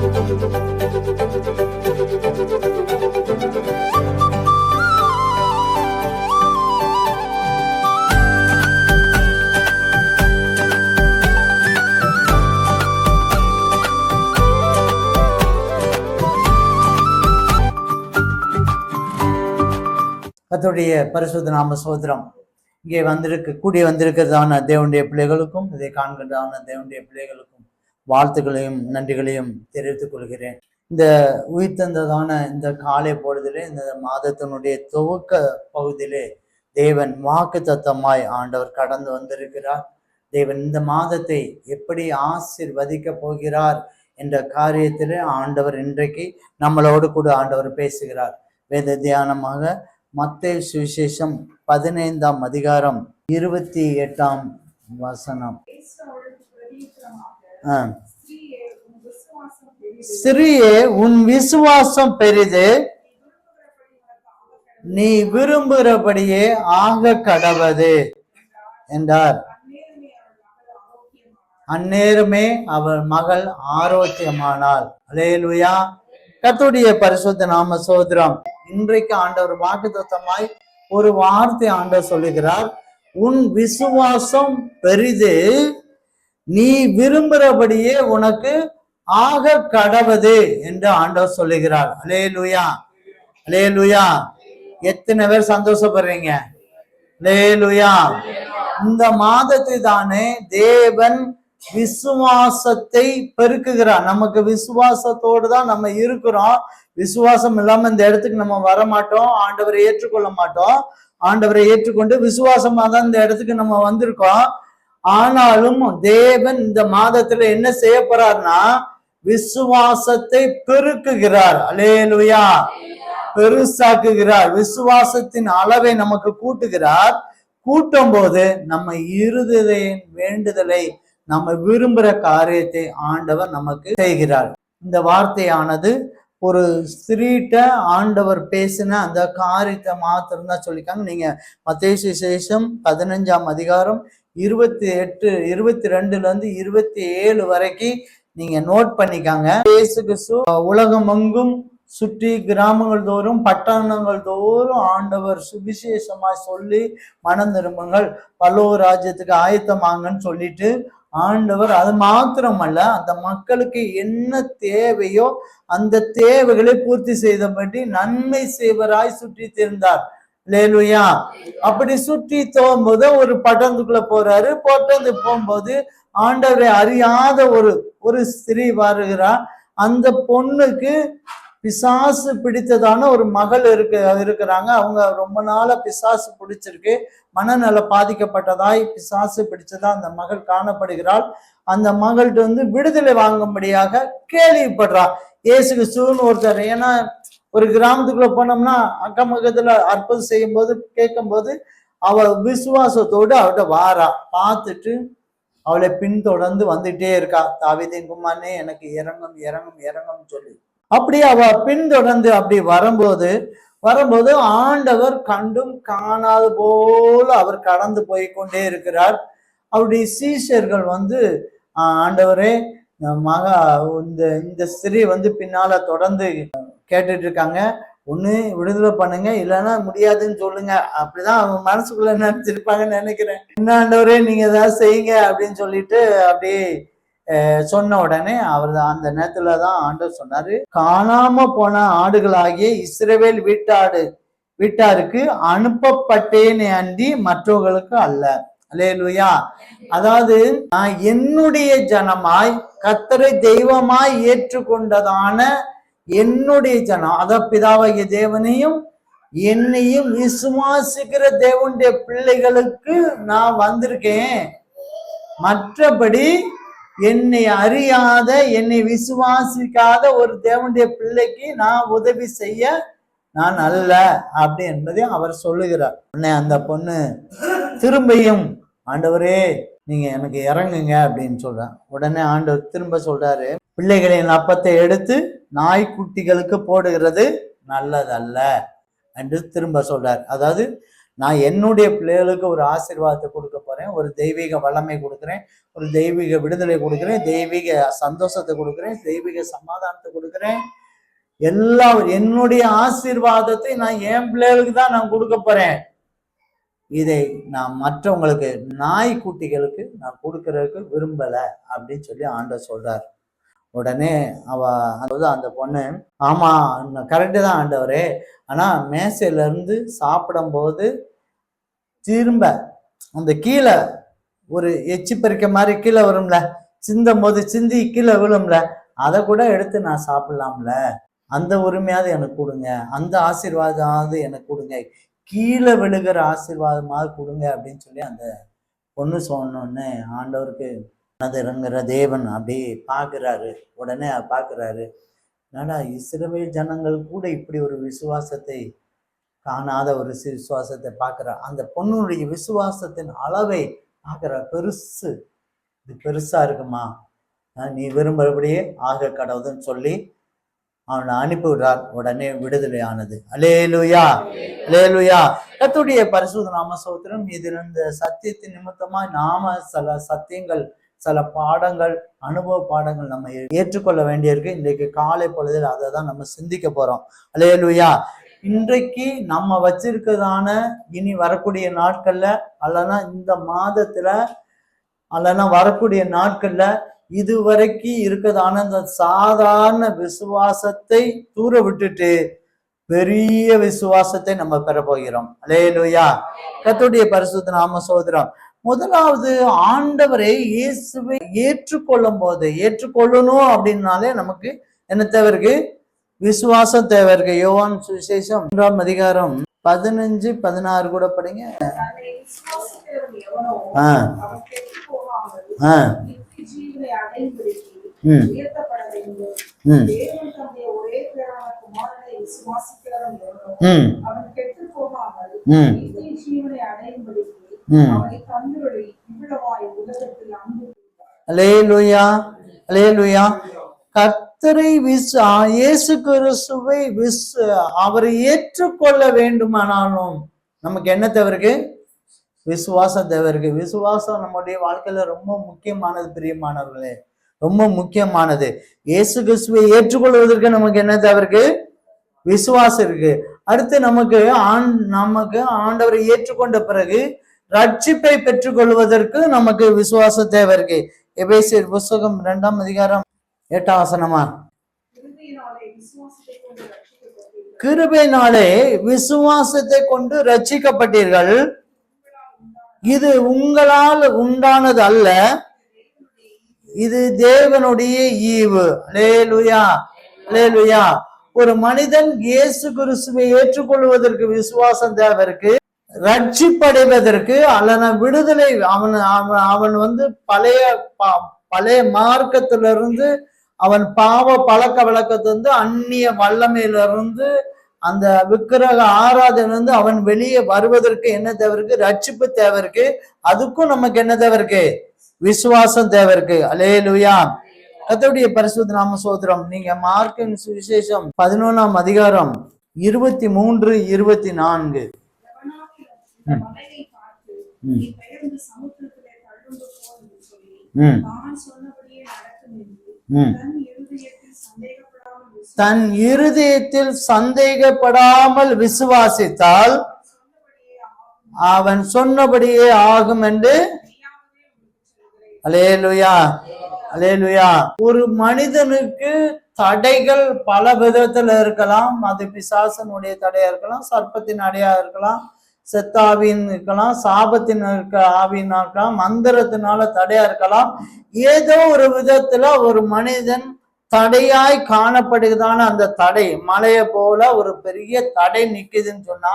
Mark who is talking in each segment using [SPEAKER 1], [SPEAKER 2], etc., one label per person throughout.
[SPEAKER 1] கர்த்தருடைய பரிசுத்த நாம சோத்திரம். இங்கே கூடி வந்திருக்கிறதான தேவனுடைய பிள்ளைகளுக்கும் இதை காண்கிறதான தேவனுடைய பிள்ளைகளுக்கும் வாழ்த்துக்களையும் நன்றிகளையும் தெரிவித்துக் கொள்கிறேன். இந்த உயிர்த்தந்ததான இந்த காலை பொழுதிலே, இந்த மாதத்தினுடைய துவக்க பகுதியிலே தேவன் வாக்கு தத்தமாய் ஆண்டவர் கடந்து வந்திருக்கிறார். தேவன் இந்த மாதத்தை எப்படி ஆசீர்வதிக்க போகிறார் என்ற காரியத்திலே ஆண்டவர் இன்றைக்கு நம்மளோடு கூட ஆண்டவர் பேசுகிறார். வேத தியானமாக மத்தேயு சுவிசேஷம் 15ஆம் அதிகாரம் 28ஆம் வசனம். ஸ்திரீயே, உன் விசுவாசம் பெரிது, நீ விரும்புகிறபடியே ஆக கடவது என்றார். அந்நேரமே அவள் மகள் ஆரோக்கியமானாள். அல்லேலூயா. கர்த்தருடைய பரிசுத்த நாம சோத்திரம். இன்றைக்கு ஆண்டவர் வாக்குத்தத்தமாய் ஒரு வார்த்தை ஆண்டவர் சொல்லுகிறார். உன் விசுவாசம் பெரிது, நீ விரும்புகிறபடியே உனக்கு ஆக கடவது என்று ஆண்டவர் சொல்லுகிறார். அல்லேலூயா, அல்லேலூயா. எத்தனை பேர் சந்தோஷப்படுறீங்க? அல்லேலூயா. இந்த மாதத்தை தானே தேவன் விசுவாசத்தை பெருக்குகிறார். நமக்கு விசுவாசத்தோடு தான் நம்ம இருக்கிறோம். விசுவாசம் இல்லாம இந்த இடத்துக்கு நம்ம வர மாட்டோம், ஆண்டவரை ஏற்றுக்கொள்ள மாட்டோம். ஆண்டவரை ஏற்றுக்கொண்டு விசுவாசமா தான் இந்த இடத்துக்கு நம்ம வந்திருக்கோம். ஆனாலும் தேவன் இந்த மாதத்துல என்ன செய்ய போறார்னா, விசுவாசத்தை பெருக்குகிறார். அல்லேலூயா. பெருசாக்குகிறார். விசுவாசத்தின் அளவை நமக்கு கூட்டுகிறார். கூட்டும் போது நம்ம இருதய வேண்டுதலை, நம்ம விரும்புகிற காரியத்தை ஆண்டவர் நமக்கு செய்கிறார். இந்த வார்த்தையானது ஒரு ஸ்திரீட்ட ஆண்டவர் பேசின அந்த காரியத்தை மாத்திரம் தான் சொல்லிக்காங்க. நீங்க மத்தேயு சுவிசேஷம் 15ஆம் அதிகாரம் 22 27 வரைக்கும் நீங்க நோட் பண்ணிக்காங்க. இயேசு கிறிஸ்து உலகம் எங்கும் சுற்றி கிராமங்கள் தோறும் பட்டணங்கள் தோறும் ஆண்டவர் சுவிசேஷமாய் சொல்லி மனம் திரும்புங்கள், பல்லோர் ராஜ்யத்துக்கு ஆயத்தமாங்கன்னு சொல்லிட்டு ஆண்டவர் அது மாத்திரமல்ல, அந்த மக்களுக்கு என்ன தேவையோ அந்த தேவைகளை பூர்த்தி செய்தபடி நன்மை செய்வராய் சுற்றி திரிந்தார். அல்லேலூயா. அப்படி சுற்றி போகும்போது ஒரு பட்டணத்துக்குள்ள போறாரு. பட்டணத்து போகும்போது ஆண்டவரை அறியாத ஒரு ஸ்திரீ வருகிறார். அந்த பொண்ணுக்கு பிசாசு பிடித்ததான ஒரு மகள் இருக்கிறாங்க. அவங்க ரொம்ப நாளா பிசாசு பிடிச்சிருக்கு, மனநல பாதிக்கப்பட்டதாய் பிசாசு பிடிச்சதா அந்த மகள் காணப்படுகிறாள். அந்த மகள்கிட்ட விடுதலை வாங்கும்படியாக கேள்விப்படுறான் இயேசு கிறிஸ்துன்னு ஒருத்தர். ஏன்னா ஒரு கிராமத்துக்குள்ள போனோம்னா அக்கம் பக்கத்துல அற்புதம் செய்யும் போது கேட்கும் போது அவ விசுவாசத்தோடு அவட்ட வாரா. பார்த்துட்டு அவளை பின்தொடர்ந்து வந்துட்டே இருக்கா. தாவீதின் குமாரனே, எனக்கு இறங்கும் இறங்கும் இறங்கும் சொல்லி அப்படி அவ பின்தொடர்ந்து அப்படி வரும்போது ஆண்டவர் கண்டும் காணாத போல அவர் கடந்து போய் கொண்டே இருக்கிறார். அவருடைய சீஷர்கள் ஆண்டவரே, இந்த ஸ்திரீ பின்னால தொடர்ந்து கேட்டுட்டு இருக்காங்க, ஒண்ணு விடுதலை பண்ணுங்க, இல்லைன்னா முடியாதுன்னு சொல்லுங்க. அப்படிதான் அவங்க மனசுக்குள்ள நினைச்சிருப்பாங்கன்னு நினைக்கிறேன். என்ன ஆண்டவரே, நீங்க ஏதாவது செய்யுங்க அப்படின்னு சொல்லிட்டு அப்படியே சொன்ன உடனே அவர் அந்த நேரத்துலதான் ஆண்டவர் சொன்னாரு, காணாம போன ஆடுகளாகிய இஸ்ரவேல் வீட்டாருக்கு அனுப்பப்பட்டேனே அன்றி மற்றவர்களுக்கு அல்ல. அல்லேலூயா. அதாவது நான் என்னுடைய ஜனமாய் கர்த்தரை தெய்வமாய் ஏற்றுக்கொண்டதான என்னுடைய ஜனம், அத பிதாவாகிய தேவனையும் என்னையும் விசுவாசிக்கிற தேவனுடைய பிள்ளைகளுக்கு நான் வந்திருக்கேன். மற்றபடி என்னை அறியாத, என்னை விசுவாசிக்காத ஒரு தேவனுடைய பிள்ளைக்கு நான் உதவி செய்ய நான் அல்ல அப்படி என்பதை அவர் சொல்லுகிறார். உடனே அந்த பொண்ணு திரும்பியும், ஆண்டவரே நீங்க எனக்கு இறங்குங்க அப்படின்னு சொல்றேன். உடனே ஆண்டவர் திரும்ப சொல்றாரு, பிள்ளைகளின் அப்பத்தை எடுத்து நாய்க்குட்டிகளுக்கு போடுகிறது நல்லதல்ல என்று திரும்ப சொல்றார். அதாவது நான் என்னுடைய பிள்ளைகளுக்கு ஒரு ஆசீர்வாதத்தை கொடுக்க போறேன், ஒரு தெய்வீக வல்லமை கொடுக்குறேன், ஒரு தெய்வீக விடுதலை கொடுக்குறேன், தெய்வீக சந்தோஷத்தை கொடுக்குறேன், தெய்வீக சமாதானத்தை கொடுக்குறேன். எல்லாம் என்னுடைய ஆசீர்வாதத்தை நான் என் பிள்ளைகளுக்கு தான் நான் கொடுக்க போறேன். இதை நான் மற்றவங்களுக்கு, நாய்க்குட்டிகளுக்கு நான் கொடுக்கறதுக்கு விரும்பல அப்படின்னு சொல்லி ஆண்டவர் சொல்றார். உடனே அதாவது அந்த பொண்ணு, ஆமா கரெக்டு தான் ஆண்டவரே, ஆனா மேசையில இருந்து சாப்பிடும் போது திரும்ப அந்த கீழே ஒரு எச்சி பறிக்க மாதிரி கீழே வரும்ல, சிந்தும் போது சிந்தி கீழே விழும்ல, அதை கூட எடுத்து நான் சாப்பிடலாம்ல, அந்த உரிமையாவது எனக்கு கொடுங்க, அந்த ஆசீர்வாதமாவது எனக்கு கொடுங்க, கீழே விழுகிற ஆசீர்வாதமாவது கொடுங்க அப்படின்னு சொல்லி அந்த பொண்ணு சொன்னோன்னு ஆண்டவருக்கு இறங்குற தேவன் அப்படி பார்க்குறாரு. உடனே பார்க்குறாரு, என்னடா இஸ்ரவேல் ஜனங்கள் கூட இப்படி ஒரு விசுவாசத்தை காணாத ஒரு விசுவாசத்தை பார்க்குறார். அந்த பொண்ணுடைய விசுவாசத்தின் அளவை பார்க்குறார். பெருசு, இது பெருசா இருக்குமா, நீ விரும்புறபடியே ஆக கடவுதுன்னு சொல்லி அவனை அனுப்பிவிடுறார். உடனே விடுதலை ஆனது. அல்லேலூயா, அல்லேலூயா. கர்த்தருடைய பரிசுத்த நாம ஸ்தோத்திரம். இதில் இந்த சத்தியத்தின் நிமித்தமா நாம சில சத்தியங்கள், சில பாடங்கள், அனுபவ பாடங்கள் நம்ம ஏற்றுக்கொள்ள வேண்டியிருக்கு. இன்றைக்கு காலை பொழுதில் அதை தான் நம்ம சிந்திக்க போறோம். அல்லேலூயா. இன்றைக்கு நம்ம வச்சிருக்கிறதான இனி வரக்கூடிய நாட்கள்ல, அல்லனா இந்த மாதத்துல, அல்லனா வரக்கூடிய நாட்கள்ல இதுவரைக்கும் இருக்கிறதான அந்த சாதாரண விசுவாசத்தை தூர விட்டுட்டு பெரிய விசுவாசத்தை நம்ம பெற போகிறோம். அல்லேலூயா. கர்த்தருடைய பரிசுத்த நாம ஸ்தோத்திரம். முதலாவது, ஆண்டவரை இயேசுவை ஏற்றுக்கொள்ளும் போது, ஏற்றுக்கொள்ளணும் அப்படின்னாலே நமக்கு என்ன தேவை இருக்கு? விசுவாசம் தேவை இருக்கு. யோவான் சுவிசேஷம் 1ஆம் அதிகாரம் 15-16 கூட படிங்க. அல்லேலூயா, அல்லேலூயா. கர்த்தரை இயேசு கிறிஸ்துவை அவரை ஏற்றுக்கொள்ள வேண்டுமானாலும் நமக்கு என்ன தேவை இருக்கு? விசுவாசம் தேவை இருக்கு. விசுவாசம் நம்முடைய வாழ்க்கையில ரொம்ப முக்கியமானது பிரியமானவர்களே, ரொம்ப முக்கியமானது. இயேசு கிறிஸ்துவை ஏற்றுக்கொள்வதற்கு நமக்கு என்ன தேவை இருக்கு? விசுவாசம் இருக்கு. அடுத்து நமக்கு ஆண்டவரை ஏற்றுக்கொண்ட பிறகு ரட்சிப்பை பெற்றுக்கொள்வதற்கு நமக்கு விசுவாசம் தேவை இருக்கு. எபேசியர் புஸ்தகம் 2ஆம் அதிகாரம் 8ஆம் வசனமா, கிருபையினாலே விசுவாசத்தை கொண்டு ரட்சிக்கப்பட்டீர்கள், இது உங்களால் உண்டானது அல்ல, இது தேவனுடைய ஈவு. அல்லேலூயா, அல்லேலூயா. ஒரு மனிதன் இயேசு கிறிஸ்துவை ஏற்றுக்கொள்வதற்கு விசுவாசம் தேவை இருக்கு. ரட்சிப்படைவதற்கு அல்லனா விடுதலை, அவன் பழைய மார்க்கத்திலிருந்து, அவன் பாவ பழக்க வழக்கத்திலிருந்து, அந்நிய வல்லமையிலிருந்து, அந்த விக்கிரக ஆராதனையிலிருந்து அவன் வெளியே வருவதற்கு என்ன தேவை இருக்கு? ரட்சிப்பு தேவை இருக்கு. அதுக்கும் நமக்கு என்ன தேவை இருக்கு? விசுவாசம் தேவை இருக்கு. அல்லேலூயா. கர்த்தருடைய பரிசுத்த நாம ஸ்தோத்திரம். நீங்க மார்க்கின் சுவிசேஷம் 11ஆம் அதிகாரம் 23-24. தன் இருதயத்தில் சந்தேகப்படாமல் விசுவாசித்தால் அவன் சொன்னபடியே ஆகும் என்று. அல்லேலூயா, அல்லேலூயா. ஒரு மனிதனுக்கு தடைகள் பல விதத்துல இருக்கலாம். அது பிசாசனுடைய தடையா இருக்கலாம், சர்ப்பத்தின் அடையா இருக்கலாம், செத்தாவின் இருக்கலாம், சாபத்தின் ஆவின் இருக்கலாம், மந்திரத்தினால தடையா இருக்கலாம். ஏதோ ஒரு விதத்துல ஒரு மனிதன் தடையாய் காணப்படுகிறதான அந்த தடை, மலையை போல ஒரு பெரிய தடை நிக்குதுன்னு சொன்னா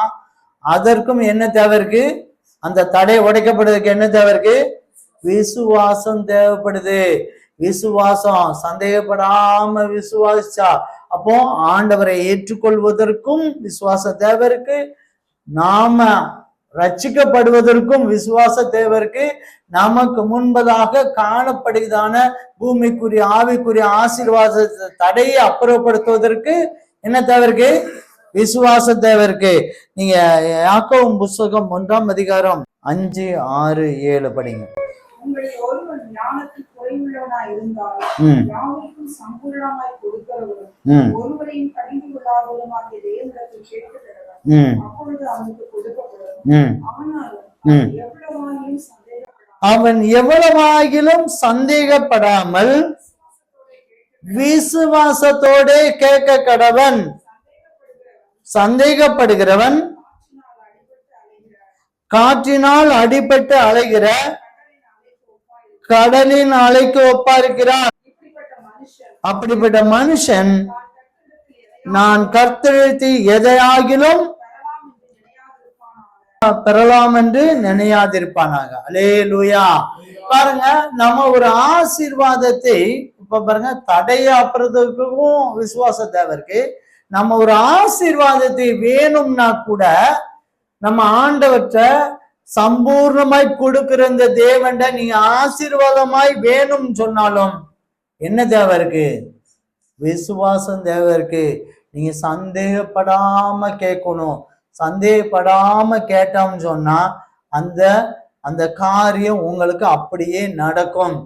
[SPEAKER 1] அதற்கும் என்ன தேவை இருக்கு? அந்த தடை உடைக்கப்படுறதுக்கு என்ன தேவை இருக்கு? விசுவாசம் தேவைப்படுது. விசுவாசம், சந்தேகப்படாம விசுவாசிச்சா, அப்போ ஆண்டவரை ஏற்றுக்கொள்வதற்கும் விசுவாசம் தேவை இருக்கு. நாம ரட்சிக்கப்படுவதற்கும் விசுவாச தேவை இருக்கு. நமக்கு முன்பதாக காணப்படுகிறதான பூமிக்குரிய ஆவிக்குரிய ஆசீர்வாத தடையை அப்புறப்படுத்துவதற்கு என்ன தேவை இருக்கு? விசுவாச தேவருக்கு. நீங்க யாக்கோபு புஸ்தகம் 1ஆம் அதிகாரம் 5, 6, 7 படிங்க.
[SPEAKER 2] உங்களில் ஒருவன் ஞானத்தில் குறைவுள்ளவனாய் இருந்தால் யாவருக்கும் சம்பூரணமாய் கொடுக்கிறவரும் ஒருவரையும் கடிந்து கொள்ளாதவருமாகிய தேவனிடத்தில் கேட்க கடவன். அப்பொழுது அவனுக்கு கொடுக்கப்படும்.
[SPEAKER 1] அவன் எவ்வளவாகிலும் சந்தேகப்படாமல் விசுவாசத்தோட கேட்க கடவன். சந்தேகப்படுகிறவன் காற்றினால் அடிபட்டு அலைகிற கடலின் அலைக்கு ஒப்பா இருக்கிறான். அப்படிப்பட்ட மனுஷன் நான் கர்த்தரிடத்தில் எதையாகிலும் பெறலாம் என்று நினையாதிருப்பானாக. அல்லேலூயா. பாருங்க, நம்ம ஒரு ஆசீர்வாதத்தை இப்ப பாருங்க, தடையாப்புறதுக்கும் விசுவாச தேவை இருக்கு. நம்ம ஒரு ஆசீர்வாதத்தை வேணும்னா கூட நம்ம ஆண்டவற்ற சம்பூர்ணமாய் கொடுக்கிற இந்த தேவன்ட நீங்க ஆசீர்வாதமாய் வேணும் சொன்னாலும் என்ன தேவை இருக்கு? விசுவாசம் தேவை இருக்கு. நீங்க சந்தேகப்படாம கேட்கணும். சந்தேகப்படாம கேட்டோம்னு சொன்னா அந்த அந்த காரியம் உங்களுக்கு அப்படியே நடக்கும்.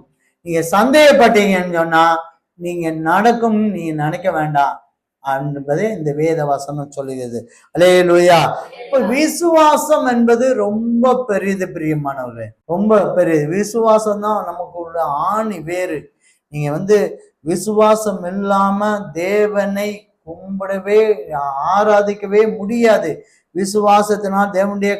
[SPEAKER 1] நீங்க சந்தேகப்பட்டீங்கன்னு சொன்னா நீங்க நடக்கும்னு நீங்க நினைக்க வேண்டாம் என்பதே இந்த வேத வசனம் சொல்லுகிறது. அல்லேலூயா. இப்ப விசுவாசம் என்பது ரொம்ப பெரியது பிரியமானவர்களே, ரொம்ப பெரியது. விசுவாசம் தான் நமக்கு உள்ள ஆணி வேறு. நீங்க விசுவாசம் இல்லாம தேவனை கும்பிடவே ஆராதிக்கவே முடியாது. விசுவாசத்தினால் தேவனுடைய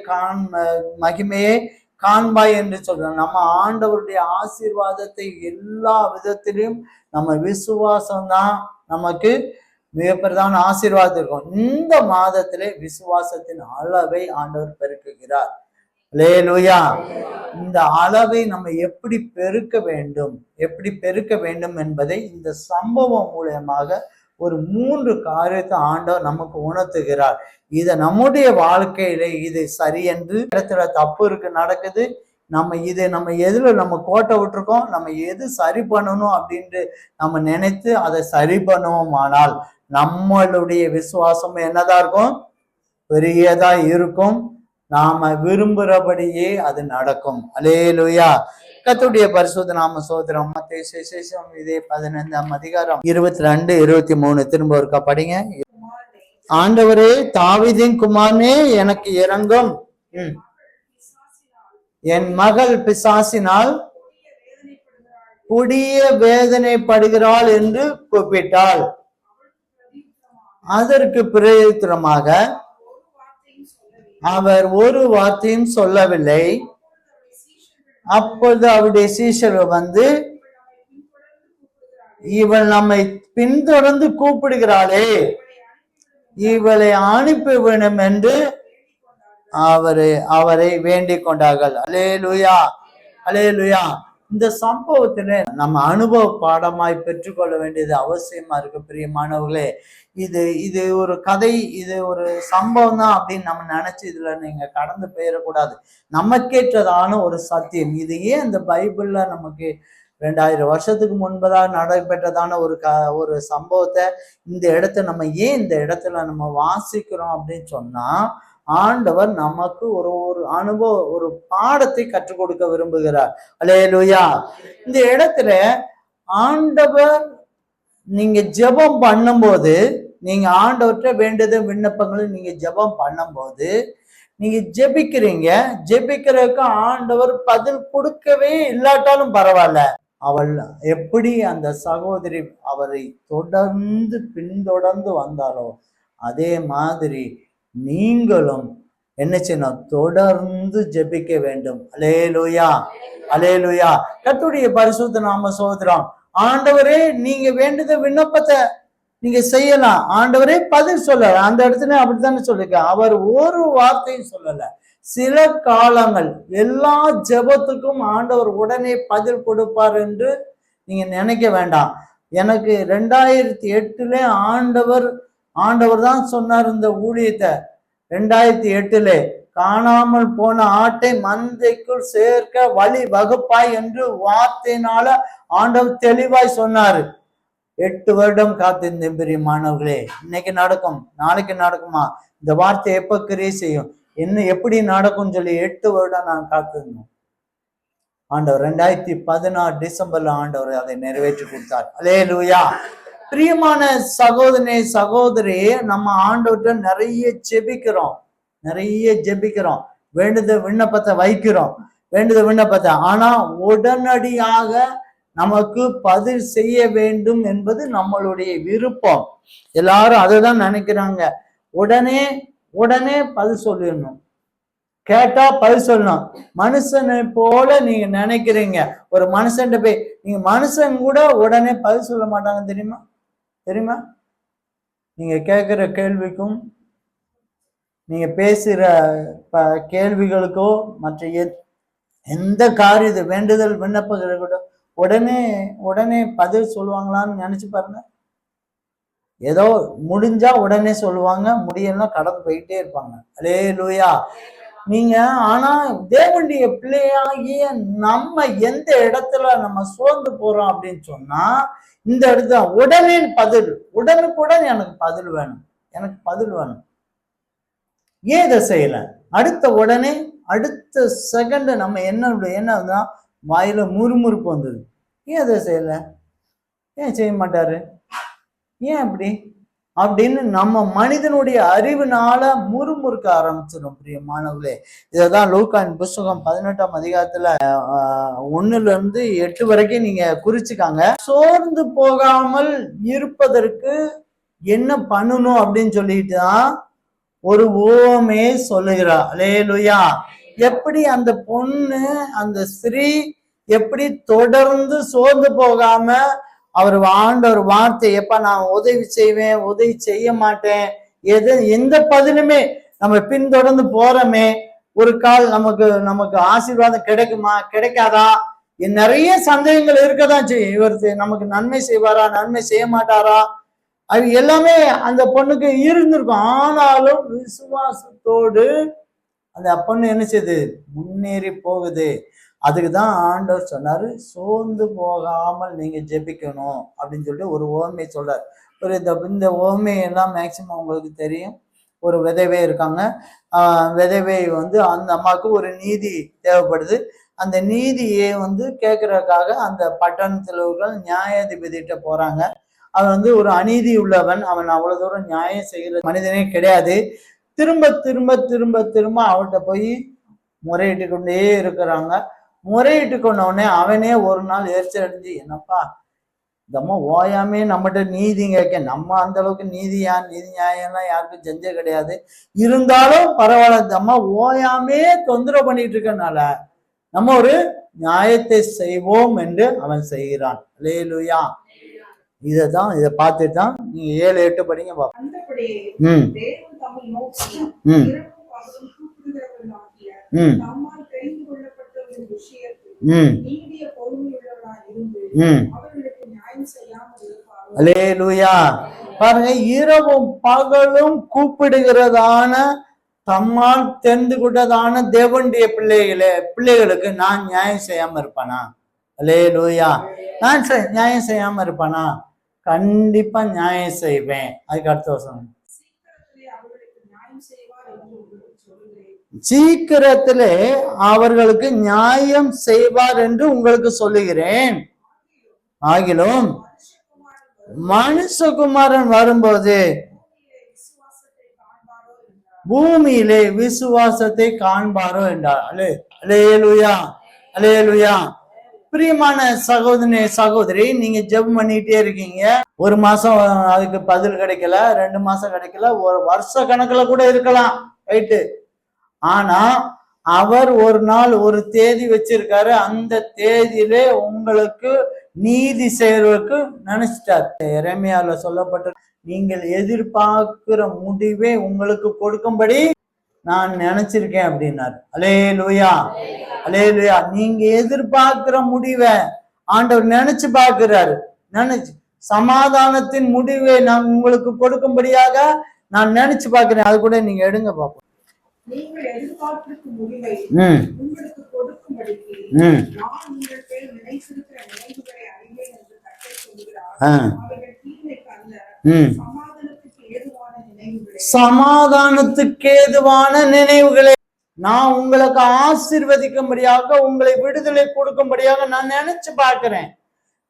[SPEAKER 1] மகிமையை காண்பாய் என்று சொல்றோம். நம்ம ஆண்டவருடைய ஆசீர்வாதத்தை எல்லா விதத்திலும் நம்ம விசுவாசம் தான் நமக்கு மிகப்பெரிதான ஆசீர்வாதம் இருக்கும். இந்த மாதத்திலே விசுவாசத்தின் அளவை ஆண்டவர் பெருக்குகிறார். அல்லேலூயா. இந்த அளவை நம்ம எப்படி பெருக்க வேண்டும் என்பதை இந்த சம்பவம் மூலமாக ஒரு 3 காரியத்தை ஆண்டவர் நமக்கு உணர்த்துகிறார். இதை நம்முடைய வாழ்க்கையில இது சரி என்று இடத்துல தப்பு இருக்கு நடக்குது. நம்ம எதுல நம்ம கோட்டை விட்டுருக்கோம், நம்ம எது சரி பண்ணணும் அப்படின்ட்டு நம்ம நினைத்து அதை சரி பண்ணுவோம். ஆனால் நம்மளுடைய விசுவாசம் என்னதான் இருக்கும்? பெரியதா இருக்கும். நாம விரும்புறபடியே அது நடக்கும். அல்லேலூயா. கர்த்தருடைய பரிசுத்த நாம சோதரம். மத்தேயு சுவிசேஷம் இதே 15ஆம் அதிகாரம் 22, 23 திரும்ப ஒருக்கா படிங்க. ஆண்டவரே, தாவீதின் குமாரனே, எனக்கு இரங்கும். என் மகள் பிசாசினால் கொடிய வேதனைப்படுகிறாள் என்று கூப்பிட்டாள். அதற்கு பிரயோஜனமாக அவர் ஒரு வார்த்தையும் சொல்லவில்லை. அப்பொழுது அவருடைய சீஷர்கள் இவள் நம்மை பின்தொடர்ந்து கூப்பிடுகிறாளே, இவளை அனுப்பி வேணும் என்று அவரை வேண்டிக் கொண்டார்கள். அல்லேலூயா, அல்லேலூயா. இந்த சம்பவத்துல நம்ம அனுபவ பாடமாய் பெற்றுக்கொள்ள வேண்டியது அவசியமா இருக்கு பிரியமானவர்களே. இது ஒரு கதை, இது ஒரு சம்பவம் தான் அப்படின்னு நம்ம நினைச்சு இதுல நீங்க கடந்து போயிடக்கூடாது. நமக்கேற்றதான ஒரு சத்தியம். இது ஏன் இந்த பைபிள்ல நமக்கு 2000 வருஷத்துக்கு முன்பதாக நடைபெற்றதான ஒரு சம்பவத்தை இந்த இடத்துல நம்ம வாசிக்கிறோம் அப்படின்னு சொன்னா, ஆண்டவர் நமக்கு ஒரு அனுபவம், ஒரு பாடத்தை கற்றுக் கொடுக்க விரும்புகிறார். அல்லேலூயா. இந்த இடத்துல ஆண்டவர், நீங்க ஜெபம் பண்ணும்போது, நீங்க ஆண்டவர்கிட்ட வேண்டியது விண்ணப்பங்களை நீங்க ஜெபம் பண்ணும்போது, நீங்க ஜெபிக்கிறதுக்கு ஆண்டவர் பதில் கொடுக்கவே இல்லாட்டாலும் பரவாயில்ல. அவள் எப்படி அந்த சகோதரி அவரை பின்தொடர்ந்து வந்தாரோ அதே மாதிரி நீங்களும் என்ன செய்யணும்? தொடர்ந்து ஜெபிக்க வேண்டும். அல்லேலூயா, அல்லேலூயா. கர்த்தருடைய பரிசுத்த நாம சோதரம். ஆண்டவரே, நீங்க வேண்டிய விண்ணப்பத்தை நீங்க செய்யலாம். ஆண்டவரே பதில் சொல்லல. அந்த இடத்துல அப்படித்தானே சொல்லிருக்க. அவர் ஒரு வார்த்தையும் சொல்லல. சில காலங்கள் எல்லா ஜெபத்துக்கும் ஆண்டவர் உடனே பதில் கொடுப்பார் என்று நீங்க நினைக்க வேண்டாம். எனக்கு 2008 ஆண்டவர் தான் சொன்னார் இந்த ஊழியத்தை. 2008 காணாமல் போன ஆட்டை மந்தைக்குள் சேர்க்க வழி வகுப்பாய் என்று வார்த்தையினால ஆண்டவர் தெளிவாய் சொன்னாரு. 8 வருடம் காத்திருந்தேன் பிரியமானவர்களே. இன்னைக்கு நடக்கும், நாளைக்கு நடக்குமா, இந்த வார்த்தை எப்ப கிரியை செய்யும், என்ன எப்படி நடக்கும்னு சொல்லி 8 வருடம் நான் காத்திருந்தோம். ஆண்டவர் 2016 டிசம்பர்ல ஆண்டவர் அதை நிறைவேற்றி கொடுத்தார். அல்லேலூயா. பிரியமான சகோதரனே சகோதரி, நம்ம ஆண்டவர்கிட்ட நிறைய ஜெபிக்கிறோம், வேண்டுத விண்ணப்பத்தை வைக்கிறோம், வேண்டுத விண்ணப்பத்தை. ஆனா உடனடியாக நமக்கு பதில் செய்ய வேண்டும் என்பது நம்மளுடைய விருப்பம். எல்லாரும் அதை தான் நினைக்கிறாங்க. உடனே பதில் சொல்லிடணும், கேட்டா பதில் சொல்லணும். மனுஷனை போல நீங்க நினைக்கிறீங்க. ஒரு மனுஷன் போய் நீங்க, மனுஷன் கூட உடனே பதில் சொல்ல மாட்டாங்க. தெரியுமா? நீங்க கேட்கிற கேள்விக்கும் நீங்க பேசுற கேள்விகளுக்கோ மற்ற எந்த காரியத்தை வேண்டுதல் விண்ணப்பங்களை கூட உடனே பதில் சொல்லுவாங்களான்னு நினைச்சு பாருங்க. ஏதோ முடிஞ்சா உடனே சொல்லுவாங்க, முடியலாம் கடந்து போயிட்டே இருப்பாங்க. அல்லேலூயா. நீங்க ஆனா தேவனுடைய பிள்ளையாகிய நம்ம எந்த இடத்துல நம்ம சோர்ந்து போறோம் அப்படின்னு சொன்னா, இந்த இடத்துல உடனே பதில், உடனுக்குடன் எனக்கு பதில் வேணும். ஏன் இதை செய்யல? அடுத்த செகண்ட் நம்ம என்னதான் வாயில முறுமுறுப்பு வந்தது. ஏன் இதை செய்யல, ஏன் செய்ய மாட்டாரு, ஏன் அப்படி அப்படின்னு நம்ம மனிதனுடைய அறிவினால முறுமுறுக்க ஆரம்பிச்சிடும். பிரியமானவர்களே, இதைதான் லூக்கான் புஸ்தகம் 18ஆம் அதிகாரத்துல 1-8 வரைக்கும் நீங்க குறிச்சுக்காங்க. சோர்ந்து போகாமல் இருப்பதற்கு என்ன பண்ணணும் அப்படின்னு சொல்லிட்டு தான் ஒரு உவமையை சொல்லுகிறார். அல்லேலூயா. எப்படி அந்த பொண்ணு, அந்த ஸ்திரீ எப்படி தொடர்ந்து சோர்ந்து போகாம அவர் ஆண்டவர் வார்த்தை, எப்ப நான் உதவி செய்வேன், உதவி செய்ய மாட்டேன், எந்த பதிலுமே நம்ம பின்தொடர்ந்து போறோமே, ஒரு கால் நமக்கு ஆசீர்வாதம் கிடைக்குமா கிடைக்காதா, நிறைய சந்தேகங்கள் இருக்கதான் செய்யும். இவர் நமக்கு நன்மை செய்வாரா, நன்மை செய்ய மாட்டாரா, அது எல்லாமே அந்த பொண்ணுக்கு இருந்திருக்கும். ஆனாலும் விசுவாசத்தோடு அந்த பொண்ணு என்ன செய்யுது, முன்னேறி போகுது. அதுக்குதான் ஆண்டவர் சொன்னாரு, சோர்ந்து போகாமல் நீங்க ஜெபிக்கணும் அப்படின்னு சொல்லிட்டு ஒரு ஓமையை சொல்றாரு. இந்த ஓமையெல்லாம் மேக்சிமம் உங்களுக்கு தெரியும். ஒரு விதவை இருக்காங்க. விதவை அந்த அம்மாவுக்கு ஒரு நீதி தேவைப்படுது. அந்த நீதியை கேட்கறதுக்காக அந்த பட்டணத்தில் நியாயாதிபதிகிட்ட போறாங்க. அவன் ஒரு அநீதி உள்ளவன், அவன் அவ்வளவு தூரம் நியாயம் செய்கிற மனிதனே கிடையாது. திரும்ப அவன்கிட்ட போய் முறையிட்டு கொண்டே இருக்கிறாங்க. முறையிட்டு கொண்டவுடனே அவனே ஒரு நாள் எரிச்சல் அடைஞ்சு, என்னப்பா இந்த அம்மா ஓயாமே நம்மகிட்ட நீதி கேட்க, நம்ம அந்த அளவுக்கு நீதி நியாயம்லாம் யாருக்கும் செஞ்சே கிடையாது, இருந்தாலும் பரவாயில்ல, இந்த அம்மா ஓயாமே தொந்தரவு பண்ணிட்டு இருக்கனால நம்ம ஒரு நியாயத்தை செய்வோம் என்று அவன் செய்கிறான். அல்லேலூயா. இதை பார்த்துட்டு தான் நீங்க 7-8 படிங்க பாப்போம். அல்லேலூயா. பாருங்க, இரவும் பகலும் கூப்பிடுகிறதான தம்மால் தெரிந்து கொண்டதான தேவனுடைய பிள்ளைகளுக்கு நான் நியாயம் செய்யாம இருப்பானா? அல்லேலூயா. நான் நியாயம் செய்யாம இருப்பானா? கண்டிப்பா நியாயம் செய்வேன். அதுக்கு அடுத்த வருஷம் சீக்கிரத்திலே அவர்களுக்கு நியாயம் செய்வார் என்று உங்களுக்கு சொல்லுகிறேன். ஆகிலும் மனுஷகுமாரன் வரும்போது பூமியிலே விசுவாசத்தை காண்பாரோ என்றார். அல்லேலூயா, அல்லேலூயா. பிரியமான சகோதரனே சகோதரி, நீங்க ஜெபம் பண்ணிட்டே இருக்கீங்க. ஒரு மாசம் அதுக்கு பதில் கிடைக்கல, 2 மாசம் கிடைக்கல, ஒரு வருஷ கணக்குல கூட இருக்கலாம், ரைட்டு. ஆனா அவர் ஒரு நாள் ஒரு தேதி வச்சிருக்காரு. அந்த தேதியிலே உங்களுக்கு நீதி செய்வதற்கு நினைச்சிட்டார். எரேமியால சொல்லப்பட்ட நீங்கள் எதிர்பார்க்கிற முடிவை உங்களுக்கு கொடுக்கும்படி நான் நினைச்சிருக்கேன் அப்படின்னாரு. அல்லேலூயா, அல்லேலூயா. நீங்க எதிர்பார்க்கிற முடிவை ஆண்டவர் நினைச்சு பார்க்கிறாரு. நினைச்சு சமாதானத்தின் முடிவை நான் உங்களுக்கு கொடுக்கும்படியாக நான் நினைச்சு பார்க்கிறேன். அது கூட நீங்க எடுங்க பார்ப்போம்.
[SPEAKER 2] நீங்கள் எதிர்பார்த்திருக்கும் முடிவை உங்களுக்கு கொடுக்கும்படிக்கு நான் உங்கள் பேர் நினைத்திருக்கிற நினைவுகளை அறிவேன் என்று கர்த்தர் சொல்கிறார். சமாதானத்துக்கு ஏதுவான நினைவுகளே,
[SPEAKER 1] சமாதானத்துக்கு ஏதுவான நினைவுகளே. நான் உங்களுக்கு ஆசீர்வதிக்கும்படியாக, உங்களை விடுதலை கொடுக்கும்படியாக நான் நினைச்சு பார்க்கிறேன்.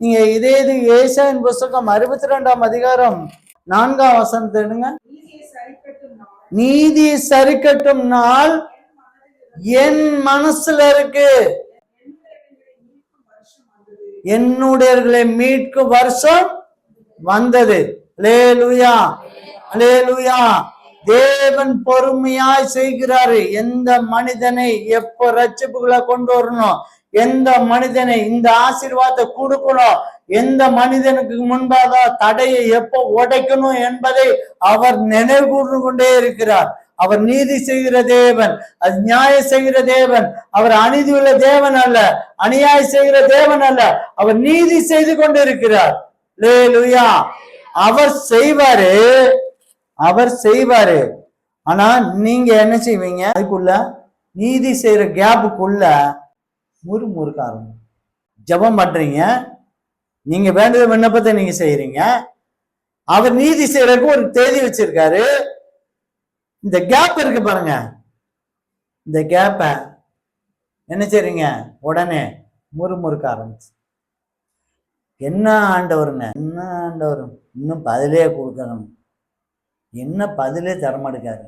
[SPEAKER 1] நீங்க இதே இது ஏசாயின் புஸ்தகம் 62ஆம் அதிகாரம் 4ஆம் வசனத்தை எடுங்க.
[SPEAKER 2] நீதியை சரிக்கட்டும் நாள்
[SPEAKER 1] நீதியை சரிக்கட்டும் நாள் என் மனசுல இருக்கு. என்னுடையவர்களை மீட்கும் வருஷம் வந்தது. அல்லேலூயா, அல்லேலூயா. தேவன் பொறுமையாய் செய்கிறாரு. எந்த மனிதனை எப்ப ரட்சிப்புகளை கொண்டு வரணும், எந்த மனிதனை இந்த ஆசீர்வாதத்தை கொடுக்கணும், எந்த மனிதனுக்கு முன்பாக தடையை எப்போ உடைக்கணும் என்பதை அவர் நினைவு கூர்ந்து கொண்டே இருக்கிறார். அவர் நீதி செய்கிற தேவன், அது நியாயம் செய்கிற தேவன். அவர் அநீதி உள்ள தேவன் அல்ல, அநியாயம் செய்கிற தேவன் அல்ல, அவர் நீதி செய்து கொண்டு இருக்கிறார். அல்லேலூயா. அவர் செய்வாரு, அவர் செய்வாரு. ஆனா நீங்க என்ன செய்வீங்க? அதுக்குள்ள நீதி செய்யற கேப்புக்குள்ள முறுமுறுக்காரங்க ஜபம் பண்றீங்க, நீங்க வேண்டிய விண்ணப்பத்தை நீங்க செய்யறீங்க. அவர் நீதி செய்யறதுக்கு ஒரு தேதி வச்சிருக்காரு. இந்த கேப் இருக்கு பாருங்க, இந்த கேப்ப என்ன செய்றீங்க? உடனே முறுமுறுக்க ஆரம்பிச்சு, என்ன ஆண்டவருங்க, என்ன ஆண்டவர் இன்னும் பதிலே கொடுக்கணும், என்ன பதிலே தரமாட்டேக்காரு.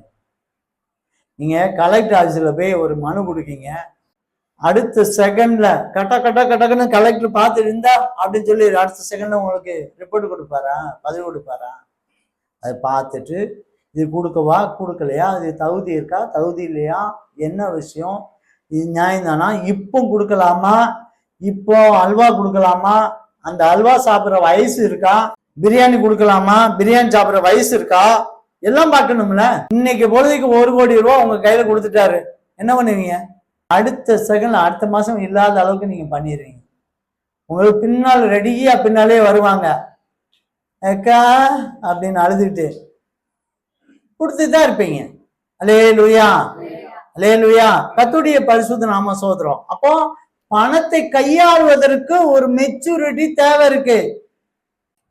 [SPEAKER 1] நீங்க கலெக்டர் ஆஃபீஸ்ல போய் ஒரு மனு கொடுக்கீங்க, அடுத்த செகண்ட்ல கட்டக்குன்னு கலெக்டர் பார்த்து இருந்தா அப்படின்னு சொல்லி அடுத்த செகண்ட்ல உங்களுக்கு ரிப்போர்ட் கொடுப்பாரா, பதிவு கொடுப்பாரா? அதை பார்த்துட்டு இது கொடுக்கவா கொடுக்கலையா, இது தகுதி இருக்கா தகுதி இல்லையா, என்ன விஷயம், இது நியாயம் தானா, இப்போ கொடுக்கலாமா, இப்போ அல்வா கொடுக்கலாமா, அந்த அல்வா சாப்பிட்ற வயசு இருக்கா, பிரியாணி கொடுக்கலாமா, பிரியாணி சாப்பிட்ற வயசு இருக்கா, எல்லாம் பார்க்கணும்ல. இன்னைக்கு பொழுதுக்கு 1 கோடி ரூபா உங்க கையில கொடுத்துட்டாரு, என்ன பண்ணுவீங்க? அடுத்த செகண்ட்ல அடுத்த மாசம் இல்லாத அளவுக்கு நீங்க பண்ணிடுவீங்க. உங்களுக்கு பின்னால் ரெடியா பின்னாலே வருவாங்க, அக்கா அப்படின்னு அழுதுகிட்டு கொடுத்துதான் இருப்பீங்க. அல்லேலூயா, அல்லேலூயா. கர்த்தருடைய பரிசுத்த நாம சோதரம். அப்போ பணத்தை கையாளுவதற்கு ஒரு மெச்சூரிட்டி தேவை இருக்கு,